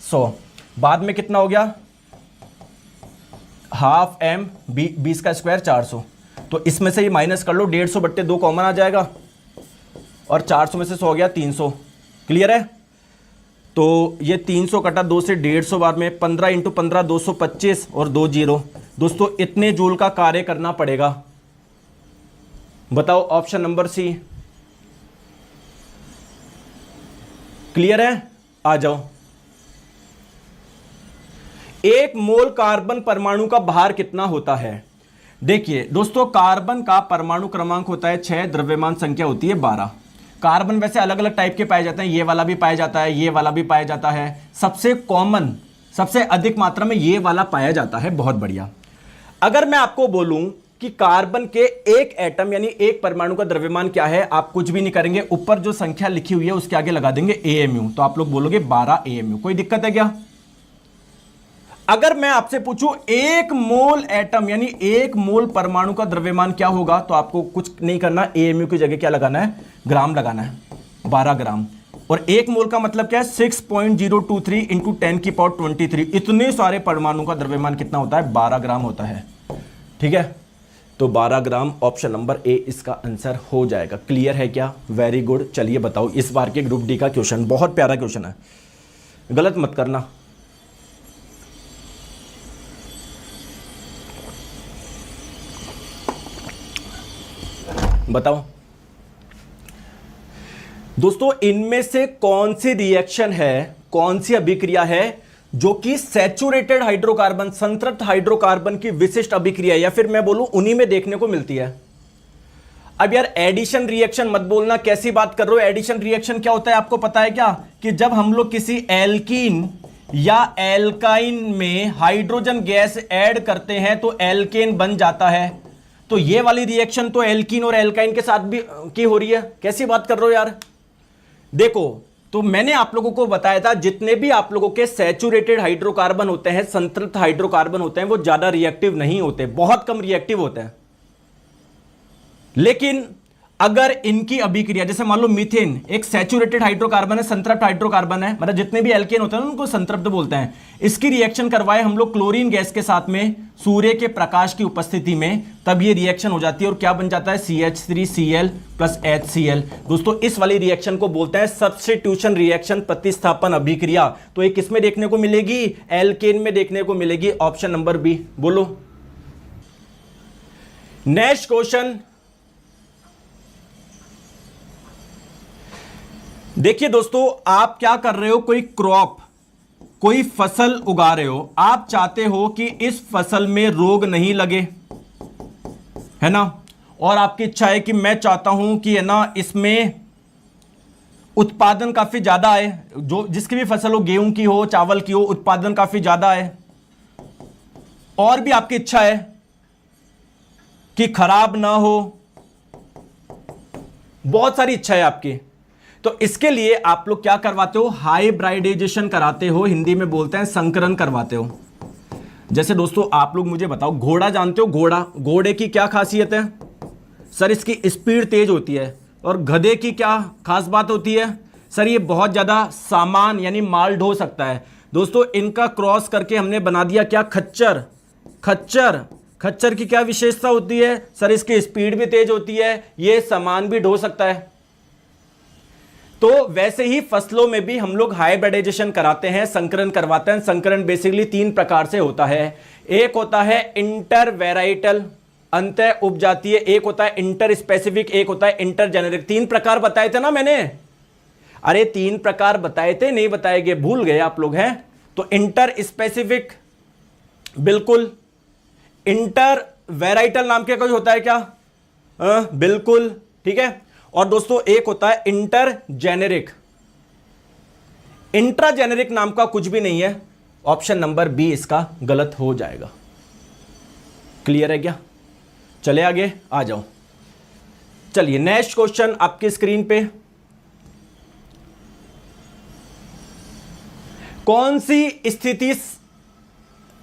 100। बाद में कितना हो गया? हाफ m 20 का स्क्वायर 400। तो इसमें से ये माइनस कर लो, 150/2 कॉमन आ जाएगा और 400 में से 100 हो गया 300। क्लियर है? तो ये 300 कटा 2 से 150 बार में 15 इंटू 15 225 और 2 जीरो। दोस्तों इतने जूल का कार्य करना पड़ेगा। बताओ ऑप्शन नंबर सी। क्लियर है? आ जाओ। 1 मोल कार्बन परमाणु का भार कितना होता है? देखिए दोस्तों, कार्बन का परमाणु क्रमांक होता है 6, द्रव्यमान संख्या होती है 12। कार्बन वैसे अलग अलग टाइप के पाए जाते हैं, ये वाला भी पाया जाता है, ये वाला भी पाया जाता है। सबसे कॉमन, सबसे अधिक मात्रा में ये वाला पाया जाता है। बहुत बढ़िया। अगर मैं आपको बोलूं कि कार्बन के एक एटम यानी एक परमाणु का द्रव्यमान क्या है, आप कुछ भी नहीं करेंगे, ऊपर जो संख्या लिखी हुई है उसके आगे लगा देंगे AMU, तो आप लोग बोलोगे 12 AMU। कोई दिक्कत है क्या? अगर मैं आपसे पूछूं एक मोल एटम यानी एक मोल परमाणु का द्रव्यमान क्या होगा, तो आपको कुछ नहीं करना, AMU की जगह क्या लगाना है, ग्राम लगाना है, 12 ग्राम। और एक मोल का मतलब क्या है, 6.023 इंटू 10 की पावर 23। इतने सारे परमाणु का द्रव्यमान कितना होता है, 12 ग्राम होता है। ठीक है, तो 12 ग्राम ऑप्शन नंबर ए इसका आंसर हो जाएगा। क्लियर है क्या? Very good. चलिए बताओ, इस बार के ग्रुप डी का क्वेश्चन बहुत प्यारा क्वेश्चन है, गलत मत करना। बताओ दोस्तों, इनमें से कौन सी रिएक्शन है, कौन सी अभिक्रिया है जो कि सैचुरेटेड हाइड्रोकार्बन, संतृप्त हाइड्रोकार्बन की विशिष्ट अभिक्रिया, या फिर मैं बोलूं उन्हीं में देखने को मिलती है। अब यार एडिशन रिएक्शन मत बोलना, कैसी बात कर रहे हो? एडिशन रिएक्शन क्या होता है आपको पता है क्या? कि जब हम लोग किसी एल्कीन या एल्काइन में हाइड्रोजन गैस ऐड करते हैं तो एल्केन बन जाता है। तो ये वाली रिएक्शन तो एल्कीन और एल्काइन के साथ भी की हो रही है। कैसी बात कर रहे हो यार? देखो, तो मैंने आप लोगों को बताया था, जितने भी आप लोगों के सैचुरेटेड हाइड्रोकार्बन होते हैं, संतृप्त हाइड्रोकार्बन होते हैं, वो ज्यादा रिएक्टिव नहीं होते, बहुत कम रिएक्टिव होते हैं। लेकिन अगर इनकी अभिक्रिया, जैसे मान लो मीथेन एक सैचुरेटेड हाइड्रोकार्बन है, संतृप्त हाइड्रोकार्बन है, मतलब जितने भी एल्केन होते हैं उनको संतृप्त बोलते हैं। इसकी रिएक्शन करवाए हम लोग क्लोरीन गैस के साथ में सूर्य के प्रकाश की उपस्थिति में, तब ये रिएक्शन हो जाती है और क्या बन जाता है, CH3Cl प्लस HCl। दोस्तों इस वाली रिएक्शन को बोलते हैं सब्स्टिट्यूशन रिएक्शन, प्रतिस्थापन अभिक्रिया। तो ये किसमें देखने को मिलेगी, एल्केन में देखने को मिलेगी, ऑप्शन नंबर बी। बोलो नेक्स्ट क्वेश्चन। देखिए दोस्तों, आप क्या कर रहे हो, कोई क्रॉप, कोई फसल उगा रहे हो, आप चाहते हो कि इस फसल में रोग नहीं लगे, है ना, और आपकी इच्छा है कि मैं चाहता हूं कि है ना इसमें उत्पादन काफी ज्यादा आए, जो जिसकी भी फसल हो, गेहूं की हो, चावल की हो, उत्पादन काफी ज्यादा आए, और भी आपकी इच्छा है कि खराब ना हो, बहुत सारी इच्छा है आपकी। तो इसके लिए आप लोग क्या करवाते हो, हाइब्रिडाइजेशन कराते हो, हिंदी में बोलते हैं संकरण करवाते हो। जैसे दोस्तों आप लोग मुझे बताओ, घोड़ा जानते हो, घोड़ा, घोड़े की क्या खासियत है? सर इसकी स्पीड तेज होती है। और गधे की क्या खास बात होती है? सर ये बहुत ज्यादा सामान यानी माल ढो सकता है। दोस्तों इनका क्रॉस करके हमने बना दिया क्या, खच्चर। खच्चर, खच्चर की क्या विशेषता होती है? सर इसकी स्पीड भी तेज होती है, ये सामान भी ढो सकता है। तो वैसे ही फसलों में भी हम लोग हाइब्रिडाइजेशन कराते हैं, संकरण करवाते हैं। संकरण बेसिकली 3 प्रकार से होता है। एक होता है इंटर वेराइटल, अंतः उपजातीय, एक होता है इंटर स्पेसिफिक, एक होता है इंटर जेनेरिक। 3 प्रकार बताए थे ना मैंने, अरे 3 प्रकार बताए थे, नहीं बताए गए, भूल गए आप लोग हैं? तो इंटर स्पेसिफिक बिल्कुल, इंटर वेराइटल नाम के कोई होता है क्या? बिल्कुल ठीक है। और दोस्तों एक होता है इंटर जेनेरिक। इंट्रा जेनेरिक नाम का कुछ भी नहीं है, ऑप्शन नंबर बी इसका गलत हो जाएगा। क्लियर है क्या? चले आगे, आ जाओ। चलिए नेक्स्ट क्वेश्चन आपकी स्क्रीन पे, कौन सी स्थिति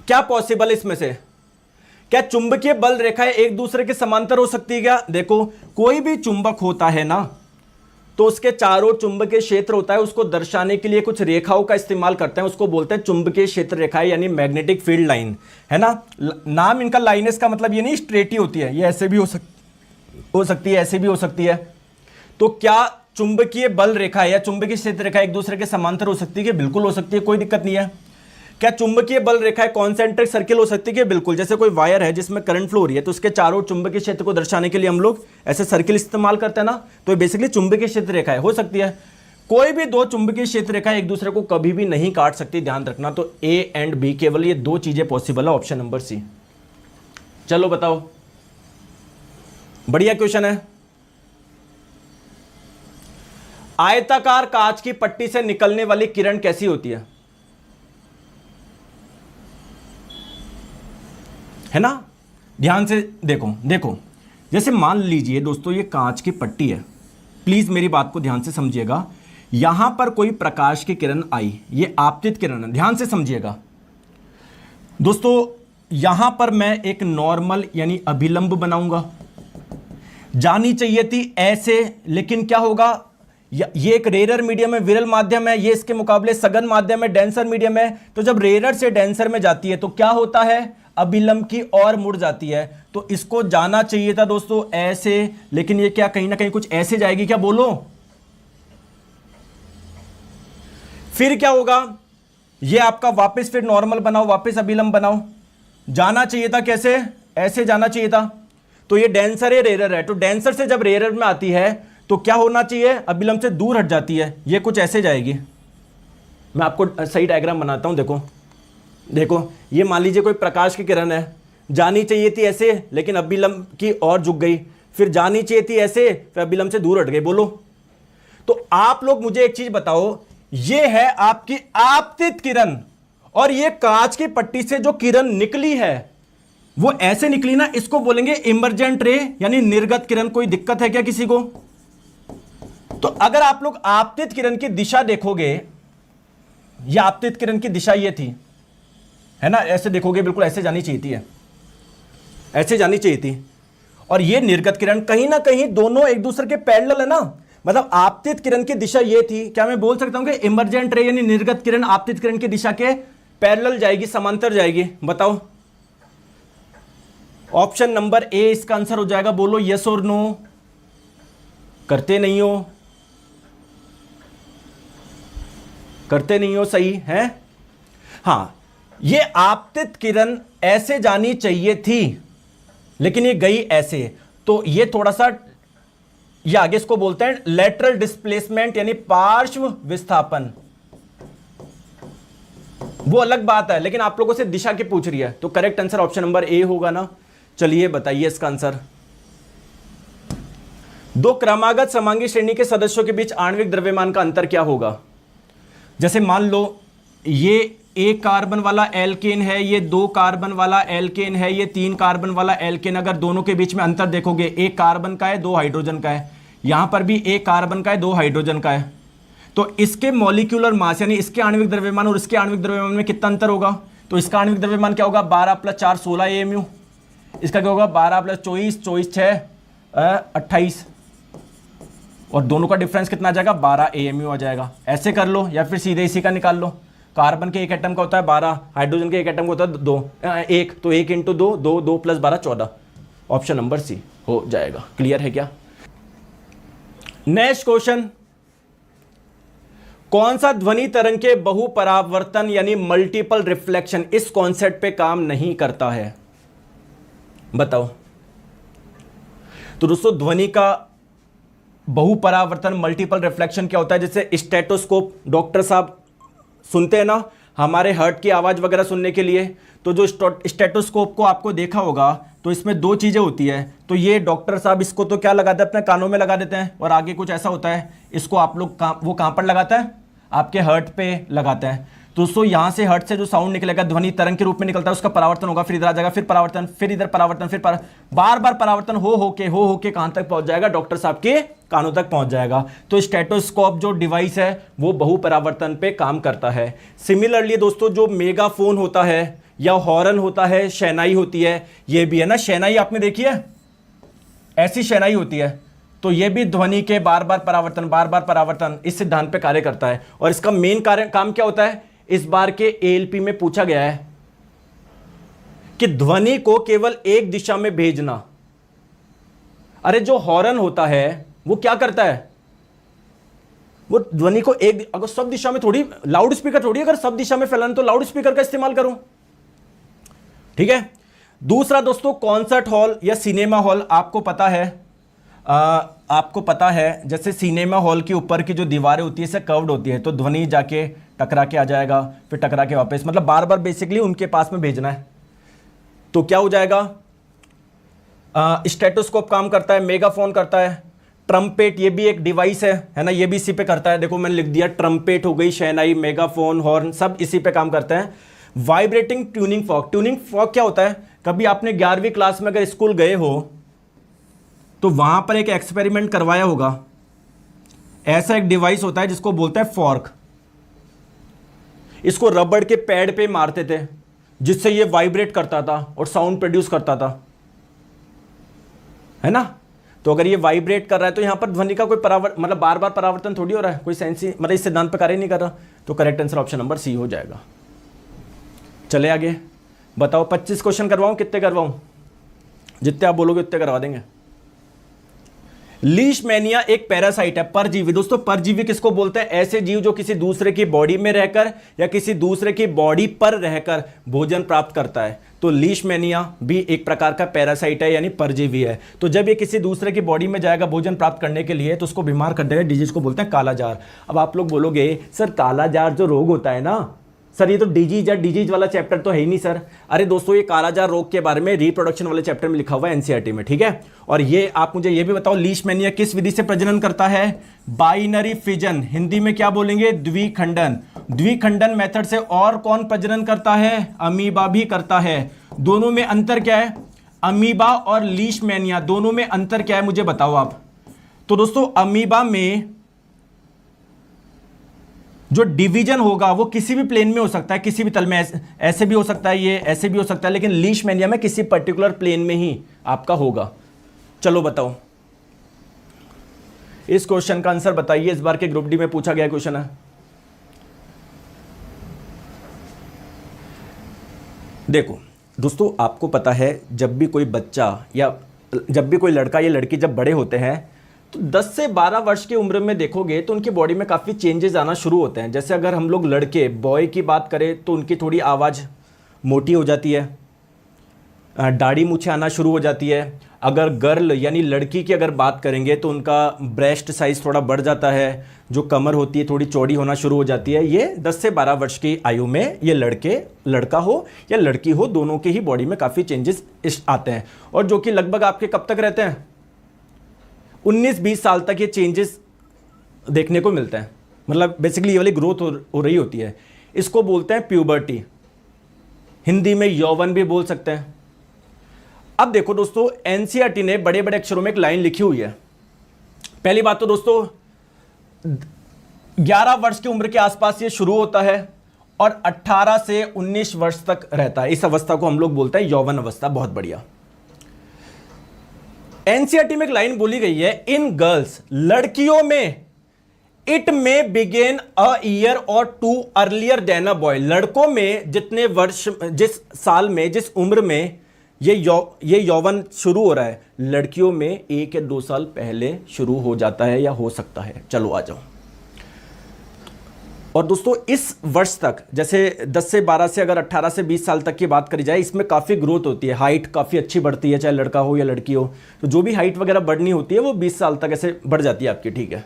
क्या पॉसिबल है इसमें से? क्या चुंबकीय बल रेखाएं एक दूसरे के समांतर हो सकती है क्या? देखो कोई भी चुंबक होता है ना, तो उसके चारों चुंबकीय क्षेत्र होता है, उसको दर्शाने के लिए कुछ रेखाओं का इस्तेमाल करते हैं, उसको बोलते हैं चुंबकीय क्षेत्र रेखाएं यानी मैग्नेटिक फील्ड लाइन, है ना। नाम इनका लाइनेस का मतलब ये नहीं स्ट्रेट ही होती है, ये ऐसे भी हो सकती है, ऐसे भी हो सकती है। तो क्या चुंबकीय बल रेखा या चुंबकीय क्षेत्र रेखा एक दूसरे के समांतर हो सकती है? बिल्कुल हो सकती है, कोई दिक्कत नहीं है। क्या चुंबकीय बल रेखाएं कॉन्सेंट्रिक सर्किल हो सकती है? बिल्कुल। जैसे कोई वायर है जिसमें करंट फ्लो हो रही है, तो उसके चारों चुंबकीय क्षेत्र को दर्शाने के लिए हम लोग ऐसे सर्किल इस्तेमाल करते हैं ना, तो बेसिकली चुंबकीय क्षेत्र रेखाएं हो सकती है। कोई भी 2 चुंबकीय क्षेत्र रेखाएं एक दूसरे को कभी भी नहीं काट सकती, ध्यान रखना। तो ए एंड बी, केवल ये 2 चीजें पॉसिबल है, ऑप्शन नंबर सी। चलो बताओ, बढ़िया क्वेश्चन है। आयताकार कांच की पट्टी से निकलने वाली किरण कैसी होती है ना? ध्यान से देखो देखो, जैसे मान लीजिए दोस्तों ये कांच की पट्टी है, प्लीज मेरी बात को ध्यान से समझिएगा। यहां पर कोई प्रकाश की किरण आई, ये आपतित किरण है, ध्यान से समझिएगा दोस्तों। यहां पर मैं एक नॉर्मल यानी अभिलंब बनाऊंगा, जानी चाहिए थी ऐसे, लेकिन क्या होगा, ये एक रेरर मीडियम है, विरल माध्यम है, ये इसके मुकाबले सघन माध्यम है, डेंसर मीडियम है। तो जब रेरर से डेंसर में जाती है तो क्या होता है, अभिलंब की ओर मुड़ जाती है। तो इसको जाना चाहिए था दोस्तों ऐसे, लेकिन ये क्या कहीं ना कहीं कुछ ऐसे जाएगी, क्या बोलो। फिर क्या होगा, ये आपका वापस फिर नॉर्मल बनाओ, वापस अभिलंब बनाओ, जाना चाहिए था कैसे, ऐसे जाना चाहिए था। तो ये डेंसर है, रेरर है, तो डेंसर से जब रेरर में आती है तो क्या होना चाहिए, अभिलंब से दूर हट जाती है, ये कुछ ऐसे जाएगी। मैं आपको सही डायग्राम बनाता हूं, देखो देखो, ये मान लीजिए कोई प्रकाश की किरण है, जानी चाहिए थी ऐसे, लेकिन अभिलंब की ओर झुक गई, फिर जानी चाहिए थी ऐसे, फिर अभिलंब से दूर हट गई, बोलो। तो आप लोग मुझे एक चीज बताओ, ये है आपकी आपतित किरण, और ये कांच की पट्टी से जो किरण निकली है वो ऐसे निकली ना, इसको बोलेंगे इमर्जेंट रे यानी निर्गत किरण। कोई दिक्कत है क्या किसी को? तो अगर आप लोग आपतित किरण की दिशा देखोगे, ये आपतित किरण की दिशा ये थी, है ना, ऐसे देखोगे बिल्कुल ऐसे जानी चाहिए थी, ऐसे जानी चाहिए थी। और ये निर्गत किरण, कहीं ना कहीं दोनों एक दूसरे के पैरेलल है ना, मतलब आपतित किरण की दिशा ये थी, क्या मैं बोल सकता हूं कि इमर्जेंट रे यानी निर्गत किरण आपतित किरण की दिशा के पैरेलल जाएगी, समांतर जाएगी, बताओ। ऑप्शन नंबर ए इसका आंसर हो जाएगा, बोलो यस और नो, करते नहीं हो, करते नहीं हो, सही है। हां, ये आपतित किरण ऐसे जानी चाहिए थी, लेकिन ये गई ऐसे, तो ये थोड़ा सा, ये आगे इसको बोलते हैं लेटरल डिस्प्लेसमेंट यानी पार्श्व विस्थापन, वो अलग बात है, लेकिन आप लोगों से दिशा की पूछ रही है, तो correct answer option number A होगा ना। चलिए बताइए इसका आंसर। दो क्रमागत समांगी श्रेणी के सदस्यों के बीच आणविक द्रव्यमान का अंतर क्या होगा? जैसे मान लो ये एक कार्बन वाला एल्केन है, ये दो कार्बन वाला एल्केन है, ये तीन कार्बन वाला एल्केन, अगर दोनों के बीच में अंतर देखोगे, एक कार्बन का है, दो हाइड्रोजन का है, यहां पर भी एक कार्बन का है, दो हाइड्रोजन का है, तो इसके मॉलिक्यूलर मास यानी इसके आणविक द्रव्यमान और इसके आणविक द्रव्यमान में कितना अंतर होगा? तो इसका आणविक द्रव्यमान क्या होगा, 12 + 4 16 AMU, इसका क्या होगा 12 + 24 24 6 28, और दोनों का डिफरेंस कितना आ जाएगा, 12 AMU आ जाएगा। ऐसे कर लो या फिर सीधे इसी का निकाल लो। कार्बन के एक एटम का होता है 12, हाइड्रोजन के एक एटम का होता है 2 1, तो 1 × 2 2 2 + 12 14, ऑप्शन नंबर सी हो जाएगा। क्लियर है क्या? नेक्स्ट क्वेश्चन, कौन सा ध्वनि तरंग के बहुपरावर्तन यानी मल्टीपल रिफ्लेक्शन इस कॉन्सेप्ट पे काम नहीं करता है, बताओ। तो दोस्तों ध्वनि का बहुपरावर्तन मल्टीपल रिफ्लेक्शन क्या होता है? जैसे स्टेटोस्कोप डॉक्टर साहब सुनते हैं ना हमारे हार्ट की आवाज वगैरह सुनने के लिए, तो जो स्टेटोस्कोप को आपको देखा होगा, तो इसमें दो चीजें होती है, तो ये डॉक्टर साहब इसको तो क्या लगाते हैं, अपने कानों में लगा देते हैं, और आगे कुछ ऐसा होता है, इसको आप लोग वो कहां पर लगाता है, आपके हार्ट पे लगाता है। तो दोस्तों यहां से हार्ट से जो साउंड निकलेगा ध्वनि तरंग के रूप में निकलता है, उसका परावर्तन होगा, फिर इधर आ जाएगा, फिर परावर्तन, फिर इधर परावर्तन, फिर बार बार परावर्तन हो होके कहां तक पहुंच जाएगा, डॉक्टर साहब के कानों तक पहुंच जाएगा। तो स्टेटोस्कोप जो डिवाइस है वो बहुपरावर्तन पे काम करता है। सिमिलरली दोस्तों जो मेगाफोन होता है या हॉर्न होता है, शहनाई होती है, ये भी है ना, शहनाई आपने देखी है, ऐसी शहनाई होती है, तो ये भी ध्वनि के बार बार परावर्तन इस सिद्धांत पे कार्य करता है। और इसका मेन काम क्या होता है, इस बार के ALP में पूछा गया है कि ध्वनि को केवल एक दिशा में भेजना। अरे जो हॉर्न होता है वो क्या करता है, वो ध्वनि को एक, अगर सब दिशा में थोड़ी, लाउड स्पीकर थोड़ी अगर सब दिशा में फैलाना, तो लाउड स्पीकर का इस्तेमाल करो, ठीक है। दूसरा दोस्तों कॉन्सर्ट हॉल या सिनेमा हॉल, आपको पता है, आपको पता है जैसे सिनेमा हॉल के ऊपर की जो दीवारें होती है कर्व्ड होती है, तो ध्वनि जाके टकरा के आ जाएगा, फिर टकरा के वापस, मतलब बार बार बेसिकली उनके पास में भेजना है। तो क्या हो जाएगा, स्टेटोस्कोप काम करता है, मेगाफोन करता है, ट्रम्पेट ये भी एक डिवाइस है ना, ये भी इसी पे करता है, देखो मैंने लिख दिया, ट्रम्पेट हो गई, शहनाई, मेगाफोन, हॉर्न, सब इसी पे काम करते हैं। Vibrating tuning fork, tuning fork क्या होता है कभी आपने 11वीं क्लास में अगर स्कूल गए हो तो वहां पर एक एक्सपेरिमेंट करवाया होगा। ऐसा एक डिवाइस होता है जिसको बोलते हैं फॉर्क। इसको रबड़ के पैड पे मारते थे जिससे ये वाइब्रेट करता था और साउंड प्रोड्यूस करता था, है ना। तो अगर ये वाइब्रेट कर रहा है तो यहां पर ध्वनि का कोई मतलब बार बार परावर्तन थोड़ी हो रहा है, कोई सेंसी मतलब इस सिद्धांत पर कार्य नहीं कर रहा। तो correct answer option number C हो जाएगा। चले आगे, बताओ 25 क्वेश्चन करवाऊं, कितने करवाऊं? जितने आप बोलोगे उतने करवा देंगे। लीशमैनिया एक पैरासाइट है, परजीवी। दोस्तों परजीवी किसको बोलते हैं? ऐसे जीव जो किसी दूसरे की बॉडी में रहकर या किसी दूसरे की बॉडी पर रहकर भोजन प्राप्त करता है। तो लीशमैनिया भी एक प्रकार का पैरासाइट है, यानी परजीवी है। तो जब ये किसी दूसरे की बॉडी में जाएगा भोजन प्राप्त करने के लिए तो उसको बीमार कर देगा। डिजीज को बोलते हैं कालाजार। अब आप लोग बोलोगे सर कालाजार जो रोग होता है ना सर, ये तो डिजीज या डिजीज वाला चैप्टर तो है ही नहीं सर। अरे दोस्तों ये कालाजार रोग के बारे में रिप्रोडक्शन वाले चैप्टर में लिखा हुआ है एनसीईआरटी में, ठीक है। और ये आप मुझे ये भी बताओ लीशमैनिया किस विधि से प्रजनन करता है? बाइनरी फिजन, हिंदी में क्या बोलेंगे? द्विखंडन। द्विखंडन मेथड से और कौन प्रजनन करता है? अमीबा भी करता है। दोनों में अंतर क्या है? अमीबा और लीशमैनिया दोनों में अंतर क्या है मुझे बताओ आप। तो दोस्तों अमीबा में जो डिवीजन होगा वो किसी भी प्लेन में हो सकता है, किसी भी तल में, ऐसे भी हो सकता है, ये ऐसे भी हो सकता है, लेकिन लीशमैनिया में किसी पर्टिकुलर प्लेन में ही आपका होगा। चलो बताओ इस क्वेश्चन का आंसर बताइए। इस बार के ग्रुप डी में पूछा गया क्वेश्चन है। देखो दोस्तों आपको पता है जब भी कोई बच्चा या जब भी कोई लड़का या लड़की जब बड़े होते हैं तो 10 से 12 वर्ष की उम्र में देखोगे तो उनकी बॉडी में काफ़ी चेंजेस आना शुरू होते हैं। जैसे अगर हम लोग लड़के बॉय की बात करें तो उनकी थोड़ी आवाज़ मोटी हो जाती है, दाढ़ी मूछें आना शुरू हो जाती है। अगर गर्ल यानी लड़की की अगर बात करेंगे तो उनका ब्रेस्ट साइज़ थोड़ा बढ़ जाता है, जो कमर होती है थोड़ी चौड़ी होना शुरू हो जाती है। ये 10 से 12 वर्ष की आयु में ये लड़का हो या लड़की हो दोनों के ही बॉडी में काफ़ी चेंजेस आते हैं, और जो कि लगभग आपके कब तक रहते हैं? 19-20 साल तक ये चेंजेस देखने को मिलते हैं। मतलब बेसिकली ये वाली ग्रोथ हो रही होती है। इसको बोलते हैं प्यूबर्टी, हिंदी में यौवन भी बोल सकते हैं। अब देखो दोस्तों एनसीईआरटी ने बड़े बड़े अक्षरों में एक लाइन लिखी हुई है। पहली बात तो दोस्तों 11 वर्ष की उम्र के आसपास ये शुरू होता है और 18 से 19 वर्ष तक रहता है। इस अवस्था को हम लोग बोलते हैं यौवन अवस्था। बहुत बढ़िया। एनसीईआरटी में एक लाइन बोली गई है, इन गर्ल्स, लड़कियों में इट में बिगेन अ ईयर और 2 अर्लियर देन अ बॉय। लड़कों में जितने वर्ष, जिस साल में, जिस उम्र में ये यौवन शुरू हो रहा है, लड़कियों में 1 या 2 साल पहले शुरू हो जाता है या हो सकता है। चलो आ जाओ। और दोस्तों इस वर्ष तक, जैसे 10 से 12 से अगर 18 से 20 साल तक की बात करी जाए, इसमें काफ़ी ग्रोथ होती है, हाइट काफ़ी अच्छी बढ़ती है, चाहे लड़का हो या लड़की हो। तो जो भी हाइट वगैरह बढ़नी होती है वो 20 साल तक ऐसे बढ़ जाती है आपकी, ठीक है।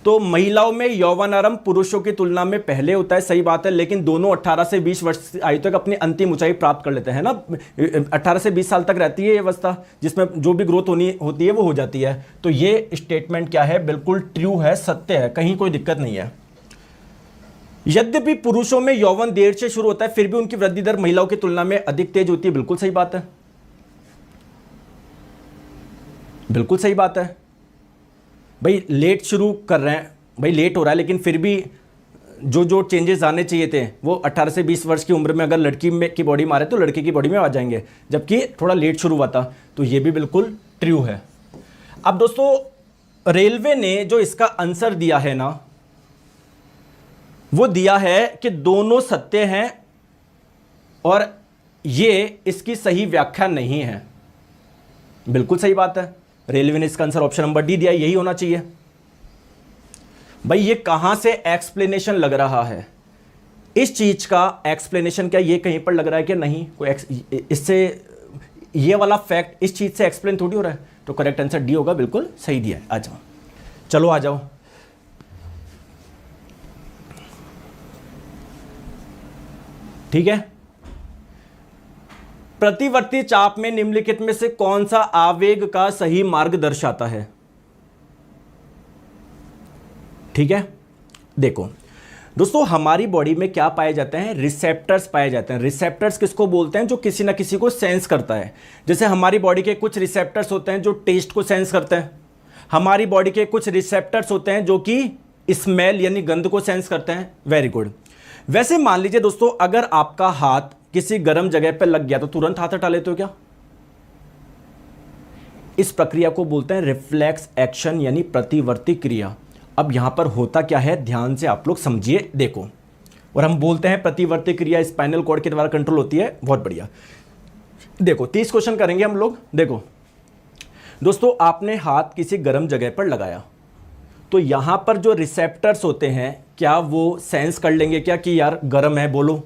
तो महिलाओं में यौवन आरंभ पुरुषों की तुलना में पहले होता है, सही बात है, लेकिन दोनों 18 से 20 वर्ष आयु तक अपनी अंतिम ऊंचाई प्राप्त कर लेते हैं ना। 18 से 20 साल तक रहती है ये अवस्था जिसमें जो भी ग्रोथ होती है वो हो जाती है। तो ये स्टेटमेंट क्या है? बिल्कुल ट्रू है, सत्य है, कहीं कोई दिक्कत नहीं है। यद्यपि पुरुषों में यौवन देर से शुरू होता है फिर भी उनकी वृद्धि दर महिलाओं की तुलना में अधिक तेज होती है। बिल्कुल सही बात है, बिल्कुल सही बात है। भाई लेट शुरू कर रहे हैं, भाई लेट हो रहा है, लेकिन फिर भी जो चेंजेस आने चाहिए थे वो 18 से 20 वर्ष की उम्र में अगर लड़की में की बॉडी में आ रहे तो लड़के की बॉडी में आ जाएंगे, जबकि थोड़ा लेट शुरू हुआ था। तो ये भी बिल्कुल ट्रू है। अब दोस्तों रेलवे ने जो इसका आंसर दिया है ना, वो दिया है कि दोनों सत्य हैं और ये इसकी सही व्याख्या नहीं है। बिल्कुल सही बात है, रेलवे ने इसका आंसर ऑप्शन नंबर डी दिया, यही होना चाहिए। भाई ये कहां से एक्सप्लेनेशन लग रहा है? इस चीज का एक्सप्लेनेशन क्या ये कहीं पर लग रहा है कि नहीं? कोई इससे ये वाला फैक्ट इस चीज से एक्सप्लेन थोड़ी हो रहा है। तो करेक्ट आंसर डी होगा, बिल्कुल सही दिया है। आ जाओ, चलो आ जाओ। ठीक है, प्रतिवर्ती चाप में निम्नलिखित में से कौन सा आवेग का सही मार्ग दर्शाता है? ठीक है, देखो दोस्तों हमारी बॉडी में क्या पाए जाते हैं? रिसेप्टर्स पाए जाते हैं। रिसेप्टर्स किसको बोलते हैं? जो किसी ना किसी को सेंस करता है। जैसे हमारी बॉडी के कुछ रिसेप्टर्स होते हैं जो टेस्ट को सेंस करते हैं, हमारी बॉडी के कुछ रिसेप्टर्स होते हैं जो कि स्मेल यानी गंध को सेंस करते हैं। Very good. वैसे मान लीजिए दोस्तों, अगर आपका हाथ किसी गर्म जगह पर लग गया तो तुरंत हाथ हटा लेते हो क्या? इस प्रक्रिया को बोलते हैं रिफ्लेक्स एक्शन यानी प्रतिवर्ती क्रिया। अब यहां पर होता क्या है, ध्यान से आप लोग समझिए, देखो। और हम बोलते हैं प्रतिवर्ती क्रिया स्पाइनल कॉर्ड के द्वारा कंट्रोल होती है। बहुत बढ़िया। देखो 30 क्वेश्चन करेंगे हम लोग। देखो दोस्तों, आपने हाथ किसी गर्म जगह पर लगाया तो यहां पर जो रिसेप्टर्स होते हैं क्या वो सेंस कर लेंगे क्या कि यार गर्म है? बोलो।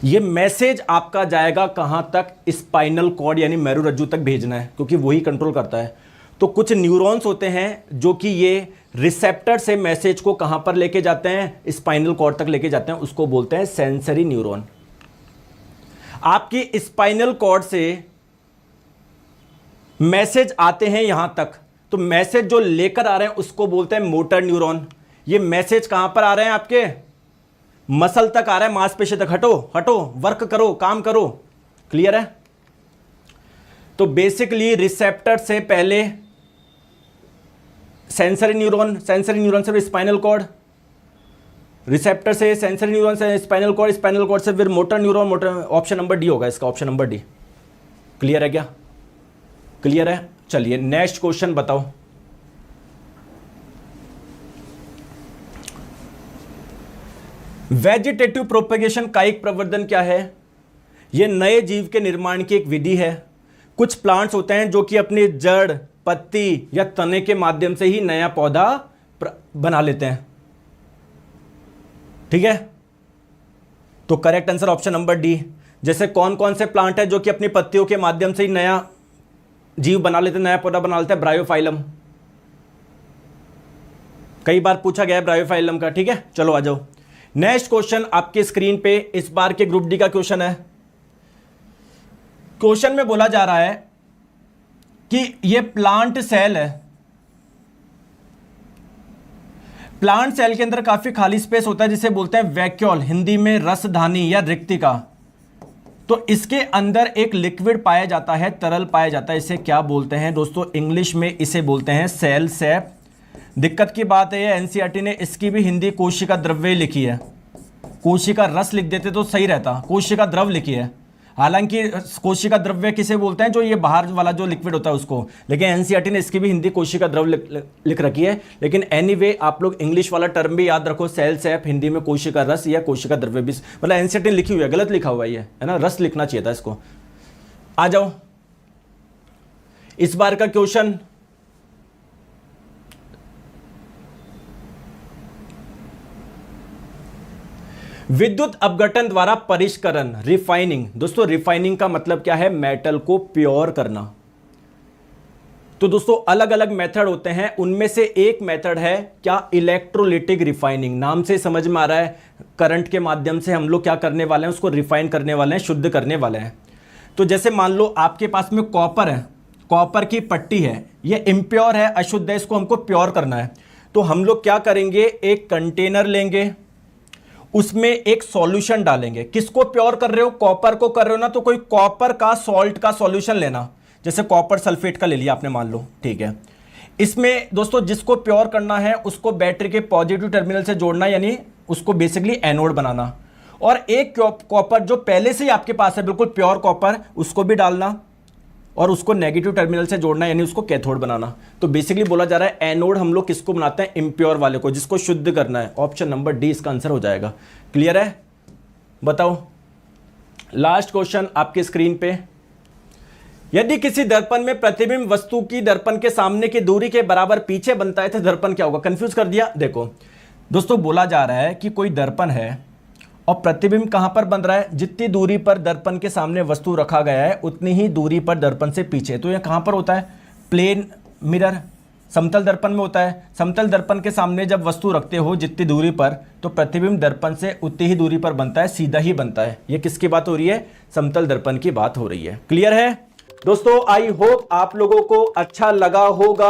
ये मैसेज आपका जाएगा कहां तक? स्पाइनल कॉर्ड यानी मेरुरज्जु तक भेजना है, क्योंकि वही कंट्रोल करता है। तो कुछ न्यूरॉन्स होते हैं जो कि ये रिसेप्टर से मैसेज को कहां पर लेके जाते हैं? स्पाइनल कॉर्ड तक लेके जाते हैं। उसको बोलते हैं सेंसरी न्यूरॉन। आपकी स्पाइनल कॉर्ड से मैसेज आते हैं यहां तक, तो मैसेज जो लेकर आ रहे हैं उसको बोलते हैं मोटर न्यूरॉन। ये मैसेज कहां पर आ रहे हैं? आपके मसल तक आ रहा है, मांसपेशी तक। हटो हटो, वर्क करो, काम करो। क्लियर है? तो बेसिकली रिसेप्टर से पहले सेंसरी न्यूरॉन से स्पाइनल कॉर्ड, रिसेप्टर से सेंसरी न्यूरॉन से स्पाइनल कॉर्ड से फिर motor neuron. Option number D होगा इसका, ऑप्शन नंबर डी। क्लियर है क्या? क्लियर है। चलिए नेक्स्ट क्वेश्चन बताओ। वेजिटेटिव प्रोपेगेशन कायिक प्रवर्धन क्या है? यह नए जीव के निर्माण की एक विधि है। कुछ प्लांट्स होते हैं जो कि अपनी जड़, पत्ती या तने के माध्यम से ही नया पौधा बना लेते हैं। ठीक है, तो correct answer option number D. जैसे कौन कौन से प्लांट है जो कि अपनी पत्तियों के माध्यम से ही नया जीव बना लेते हैं, नया पौधा बना लेते हैं? ब्रायोफाइलम। कई बार पूछा गया है ब्रायोफाइलम का। ठीक है, चलो आ जाओ। नेक्स्ट क्वेश्चन आपके स्क्रीन पे इस बार के ग्रुप डी का क्वेश्चन है। क्वेश्चन में बोला जा रहा है कि ये प्लांट सेल है। प्लांट सेल के अंदर काफी खाली स्पेस होता है जिसे बोलते हैं वैक्यूल, हिंदी में रसधानी या रिक्तिका। तो इसके अंदर एक लिक्विड पाया जाता है, तरल पाया जाता है। इसे क्या बोलते हैं दोस्तों? इंग्लिश में इसे बोलते हैं सेल सैप। दिक्कत की बात है एनसीईआरटी ने इसकी भी हिंदी कोशिका द्रव्य लिखी है। कोशिका रस लिख देते तो सही रहता, कोशिका द्रव लिखी है। हालांकि कोशिका द्रव्य किसे बोलते हैं? जो ये बाहर वाला जो लिक्विड होता है उसको, लेकिन एनसीईआरटी ने इसकी भी हिंदी कोशिका द्रव लिख रखी है। लेकिन एनीवे आप लोग इंग्लिश वाला टर्म भी याद रखो, सेल सैप, हिंदी में कोशिका रस या कोशिका द्रव्य भी, मतलब एनसीईआरटी ने लिखी हुई है, गलत लिखा हुआ है ना, रस लिखना चाहिए था इसको। आ जाओ इस बार का क्वेश्चन। विद्युत अपघटन द्वारा परिष्करण, रिफाइनिंग। दोस्तों रिफाइनिंग का मतलब क्या है? मेटल को प्योर करना। तो दोस्तों अलग अलग मेथड होते हैं, उनमें से एक मेथड है क्या? Electrolytic refining. नाम से समझ में आ रहा है, करंट के माध्यम से हम लोग क्या करने वाले हैं? उसको रिफाइन करने वाले हैं, शुद्ध करने वाले हैं। तो जैसे मान लो आपके पास में कॉपर है, कॉपर की पट्टी है, ये इम्प्योर है, अशुद्ध है, इसको हमको प्योर करना है। तो हम लोग क्या करेंगे? एक कंटेनर लेंगे, उसमें एक सॉल्यूशन डालेंगे। किसको प्योर कर रहे हो? कॉपर को कर रहे हो ना, तो कोई कॉपर का सॉल्ट का सॉल्यूशन लेना। जैसे कॉपर सल्फेट का ले लिया आपने, मान लो, ठीक है। इसमें दोस्तों जिसको प्योर करना है उसको बैटरी के पॉजिटिव टर्मिनल से जोड़ना, यानी उसको बेसिकली एनोड बनाना। और एक कॉपर जो पहले से ही आपके पास है, बिल्कुल प्योर कॉपर, उसको भी डालना और उसको नेगेटिव टर्मिनल से जोड़ना, यानी उसको कैथोड बनाना। तो बेसिकली बोला जा रहा है एनोड हम लोग किसको बनाते हैं? इम्प्योर वाले को, जिसको शुद्ध करना है। ऑप्शन नंबर डी इसका आंसर हो जाएगा। क्लियर है? बताओ लास्ट क्वेश्चन आपके स्क्रीन पे। यदि किसी दर्पण में प्रतिबिंब वस्तु की दर्पण के सामने की दूरी के बराबर पीछे बनता है तो दर्पण क्या होगा? कंफ्यूज कर दिया। देखो दोस्तों बोला जा रहा है कि कोई दर्पण है और प्रतिबिंब कहां पर बन रहा है? जितनी दूरी पर दर्पण के सामने वस्तु रखा गया है उतनी ही दूरी पर दर्पण से पीछे। तो यह कहां पर होता है? प्लेन मिरर, समतल दर्पण में होता है। समतल दर्पण के सामने जब वस्तु रखते हो जितनी दूरी पर, तो प्रतिबिंब दर्पण से उतनी ही दूरी पर बनता है, सीधा ही बनता है। यह किसकी बात हो रही है? समतल दर्पण की बात हो रही है। क्लियर है दोस्तों? आई होप आप लोगों को अच्छा लगा होगा।